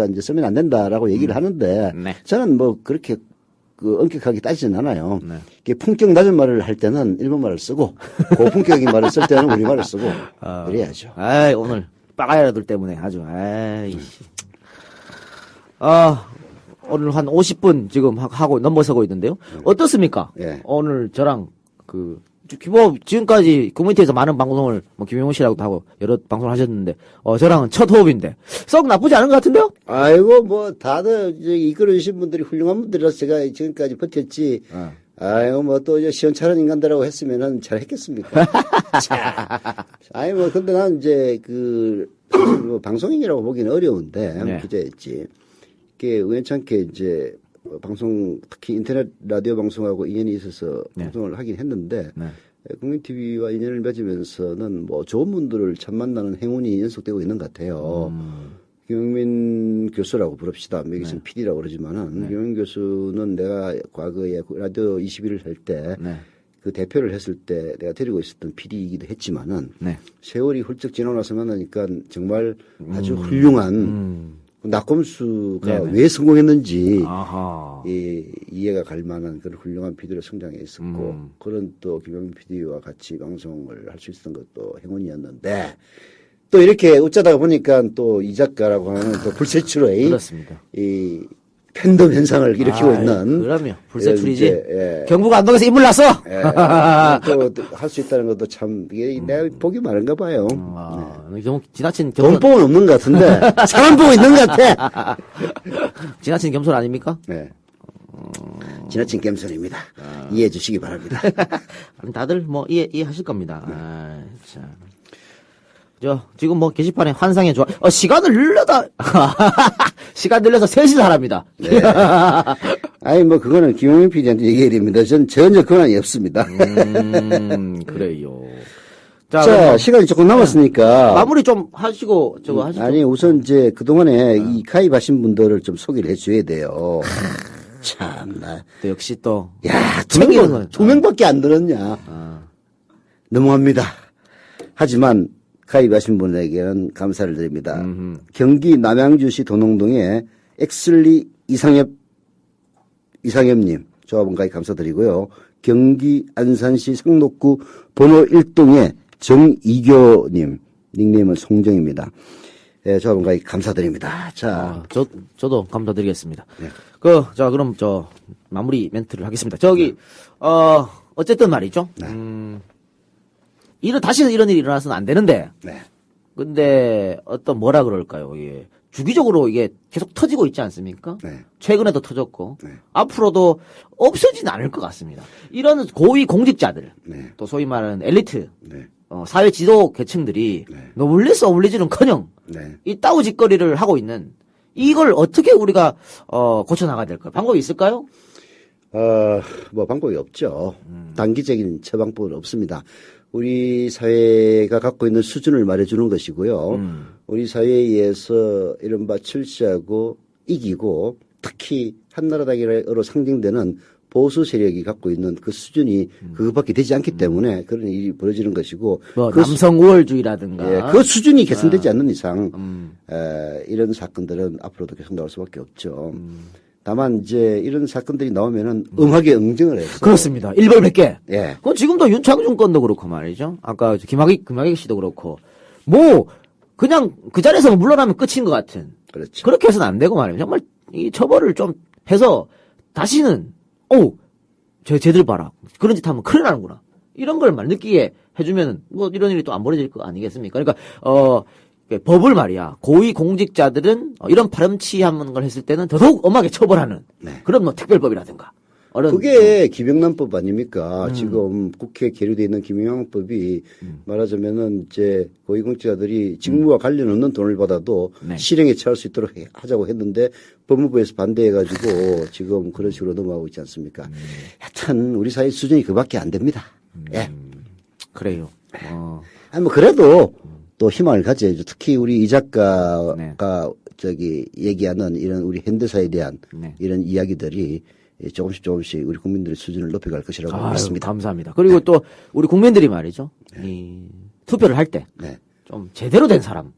이제 쓰면 안 된다라고 얘기를 하는데 네. 저는 그렇게 엄격하게 따지진 않아요. 네. 이게 품격 낮은 말을 할 때는 일본말을 쓰고 고품격인 말을 쓸 때는 우리말을 쓰고 그래야죠. 오늘 빠가야들 때문에 아주 오늘 한 50분 지금 하고 넘어서고 있는데요. 어떻습니까? 예. 오늘 저랑 지금까지 커뮤니티에서 많은 방송을 김용훈 씨라고도 하고 여러 방송을 하셨는데 저랑은 첫 호흡인데 썩 나쁘지 않은 것 같은데요? 아이고 다들 이제 이끌어주신 분들이 훌륭한 분들이라서 제가 지금까지 버텼지. 아이고 또 이제 시원찮은 인간들하고 했으면은 잘했겠습니까? 근데 난 이제 방송인이라고 보기는 어려운데 네. 기자였지. 이게 우연찮게 이제 방송 특히 인터넷 라디오 방송하고 인연이 있어서 네. 방송을 하긴 했는데 네. 국민 TV와 인연을 맺으면서는 좋은 분들을 참 만나는 행운이 연속되고 있는 것 같아요. 김용민 교수라고 부릅시다. 여기서는 PD라고 그러지만은 김용민 교수는 내가 과거에 라디오 21을 할 때 그 대표를 했을 때 내가 데리고 있었던 PD이기도 했지만은 세월이 훌쩍 지나고 나서 만나니까 정말 아주 훌륭한 낙검수가 왜 성공했는지 이해가 갈 만한 그런 훌륭한 PD로 성장해 있었고 그런 또 김용민 PD와 같이 방송을 할 수 있었던 것도 행운이었는데 또 이렇게 어쩌다가 보니까 또 이 작가라고 하는 또 불세출의 그렇습니다. 이 팬덤 현상을 일으키고 있는 그럼요. 불세출이지. 예. 경북 안동에서 인물 났어. 또 할 수 있다는 것도 참 이게 내가 복이 많은가 봐요. 너무 지나친 돈복은 없는 것 같은데 사람 보고 있는 것 같아. 지나친 겸손 아닙니까? 네. 지나친 겸손입니다. 이해해 주시기 바랍니다. 다들 이해하실 겁니다. 참. 지금 게시판에 환상의 조화. 시간을 시간 늘려서 3시서 하랍니다. 네. 아니, 그거는 김용민 PD한테 얘기해야 됩니다. 전 전혀 권한이 없습니다. 그래요. 자, 시간이 조금 남았으니까. 마무리 좀 하시고, 하시죠. 아니, 우선 이제 그동안에 이 가입하신 분들을 좀 소개를 해줘야 돼요. 참나. 또 역시 또. 야, 2명밖에 안 들었냐. 너무합니다. 하지만, 가입하신 분에게는 감사를 드립니다. 경기 남양주시 도농동의 엑슬리 이상엽님 조합원 가입 감사드리고요. 경기 안산시 상록구 번호 1동의 정이교님 닉네임은 송정입니다. 예, 조합원 가입 감사드립니다. 자, 저도 감사드리겠습니다. 네. 그럼 마무리 멘트를 하겠습니다. 어쨌든 말이죠. 다시는 이런 일이 일어나서는 안 되는데. 근데 뭐라 그럴까요? 주기적으로 이게 계속 터지고 있지 않습니까? 최근에도 터졌고 앞으로도 없어지는 않을 것 같습니다. 이런 고위 공직자들, 또 소위 말하는 엘리트, 사회 지도 계층들이 어울리지는커녕 이 따우짓거리를 하고 있는 이걸 어떻게 우리가 고쳐 나가야 될까요? 방법이 있을까요? 방법이 없죠. 단기적인 처방법은 없습니다. 우리 사회가 갖고 있는 수준을 말해주는 것이고요. 우리 사회에서 이른바 출시하고 이기고 특히 한나라당으로 상징되는 보수 세력이 갖고 있는 그 수준이 그것밖에 되지 않기 때문에 그런 일이 벌어지는 것이고 남성 우월주의라든가 그 수준이 개선되지 않는 이상 이런 사건들은 앞으로도 계속 나올 수밖에 없죠. 다만 이제 이런 사건들이 나오면은 응하게 응징을 해서 그렇습니다. 일벌백계. 예. 그건 지금도 윤창중 건도 그렇고 말이죠. 아까 김학익 씨도 그렇고 그냥 그 자리에서 물러나면 끝인 것 같은. 그렇죠. 그렇게 해서는 안 되고 말이에요. 정말 이 처벌을 좀 해서 다시는 쟤들 봐라. 그런 짓 하면 큰일 나는구나. 이런 걸 말 느끼게 해주면 이런 일이 또 안 벌어질 거 아니겠습니까? 그러니까 법을 말이야. 고위 공직자들은 이런 파렴치한 걸 했을 때는 더더욱 엄하게 처벌하는 그런 뭐 특별법이라든가. 그게 김영란법 아닙니까? 지금 국회에 계류되어 있는 김영란법이 말하자면은 이제 고위공직자들이 직무와 관련 없는 돈을 받아도 실행에 처할 수 있도록 하자고 했는데 법무부에서 반대해가지고 지금 그런 식으로 넘어가고 있지 않습니까? 하여튼 우리 사회 수준이 그밖에 안 됩니다. 예. 그래요. 아니 뭐 그래도 또 희망을 가져야죠. 특히 우리 이 작가가 얘기하는 이런 우리 현대사에 대한 이런 이야기들이 조금씩 우리 국민들의 수준을 높여갈 것이라고 믿습니다. 감사합니다. 그리고 또 우리 국민들이 말이죠. 이 투표를 할 때 좀 제대로 된 사람,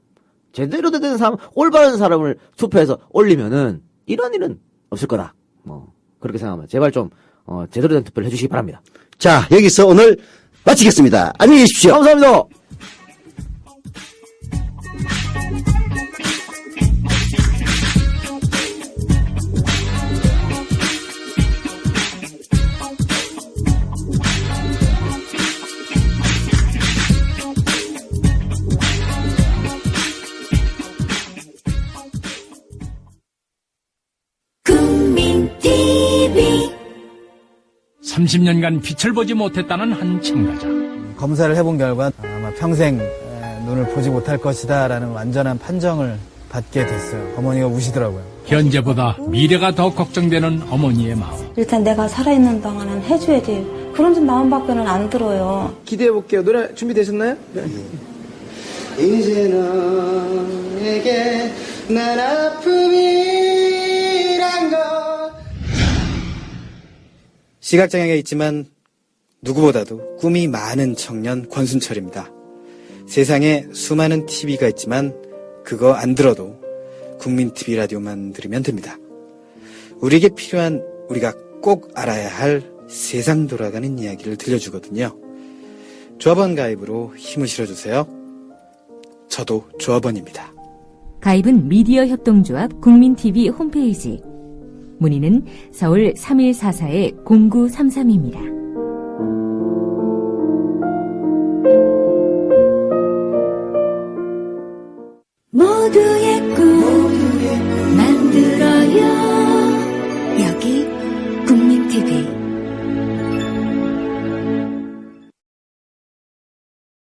올바른 사람을 투표해서 올리면은 이런 일은 없을 거다. 뭐 그렇게 생각하면 제발 좀 제대로 된 투표를 해주시기 바랍니다. 자, 여기서 오늘 마치겠습니다. 안녕히 계십시오. 감사합니다. 국민TV 30년간 빛을 보지 못했다는 한 참가자. 검사를 해본 결과 아마 평생 눈을 보지 못할 것이다 라는 완전한 판정을 받게 됐어요. 어머니가 우시더라고요. 현재보다 미래가 더 걱정되는 어머니의 마음. 일단 내가 살아있는 동안은 해줘야지. 그런 좀 마음밖에는 안 들어요. 기대해볼게요. 노래 준비되셨나요? 네. 이제는 내게 난 아픔이란 것. 시각장애가 있지만 누구보다도 꿈이 많은 청년 권순철입니다. 세상에 수많은 TV가 있지만 그거 안 들어도 국민TV 라디오만 들으면 됩니다. 우리에게 필요한 우리가 꼭 알아야 할 세상 돌아가는 이야기를 들려주거든요. 조합원 가입으로 힘을 실어주세요. 저도 조합원입니다. 가입은 미디어 협동조합 국민TV 홈페이지. 문의는 서울 3144-0933입니다. 모두의 꿈 만들어요.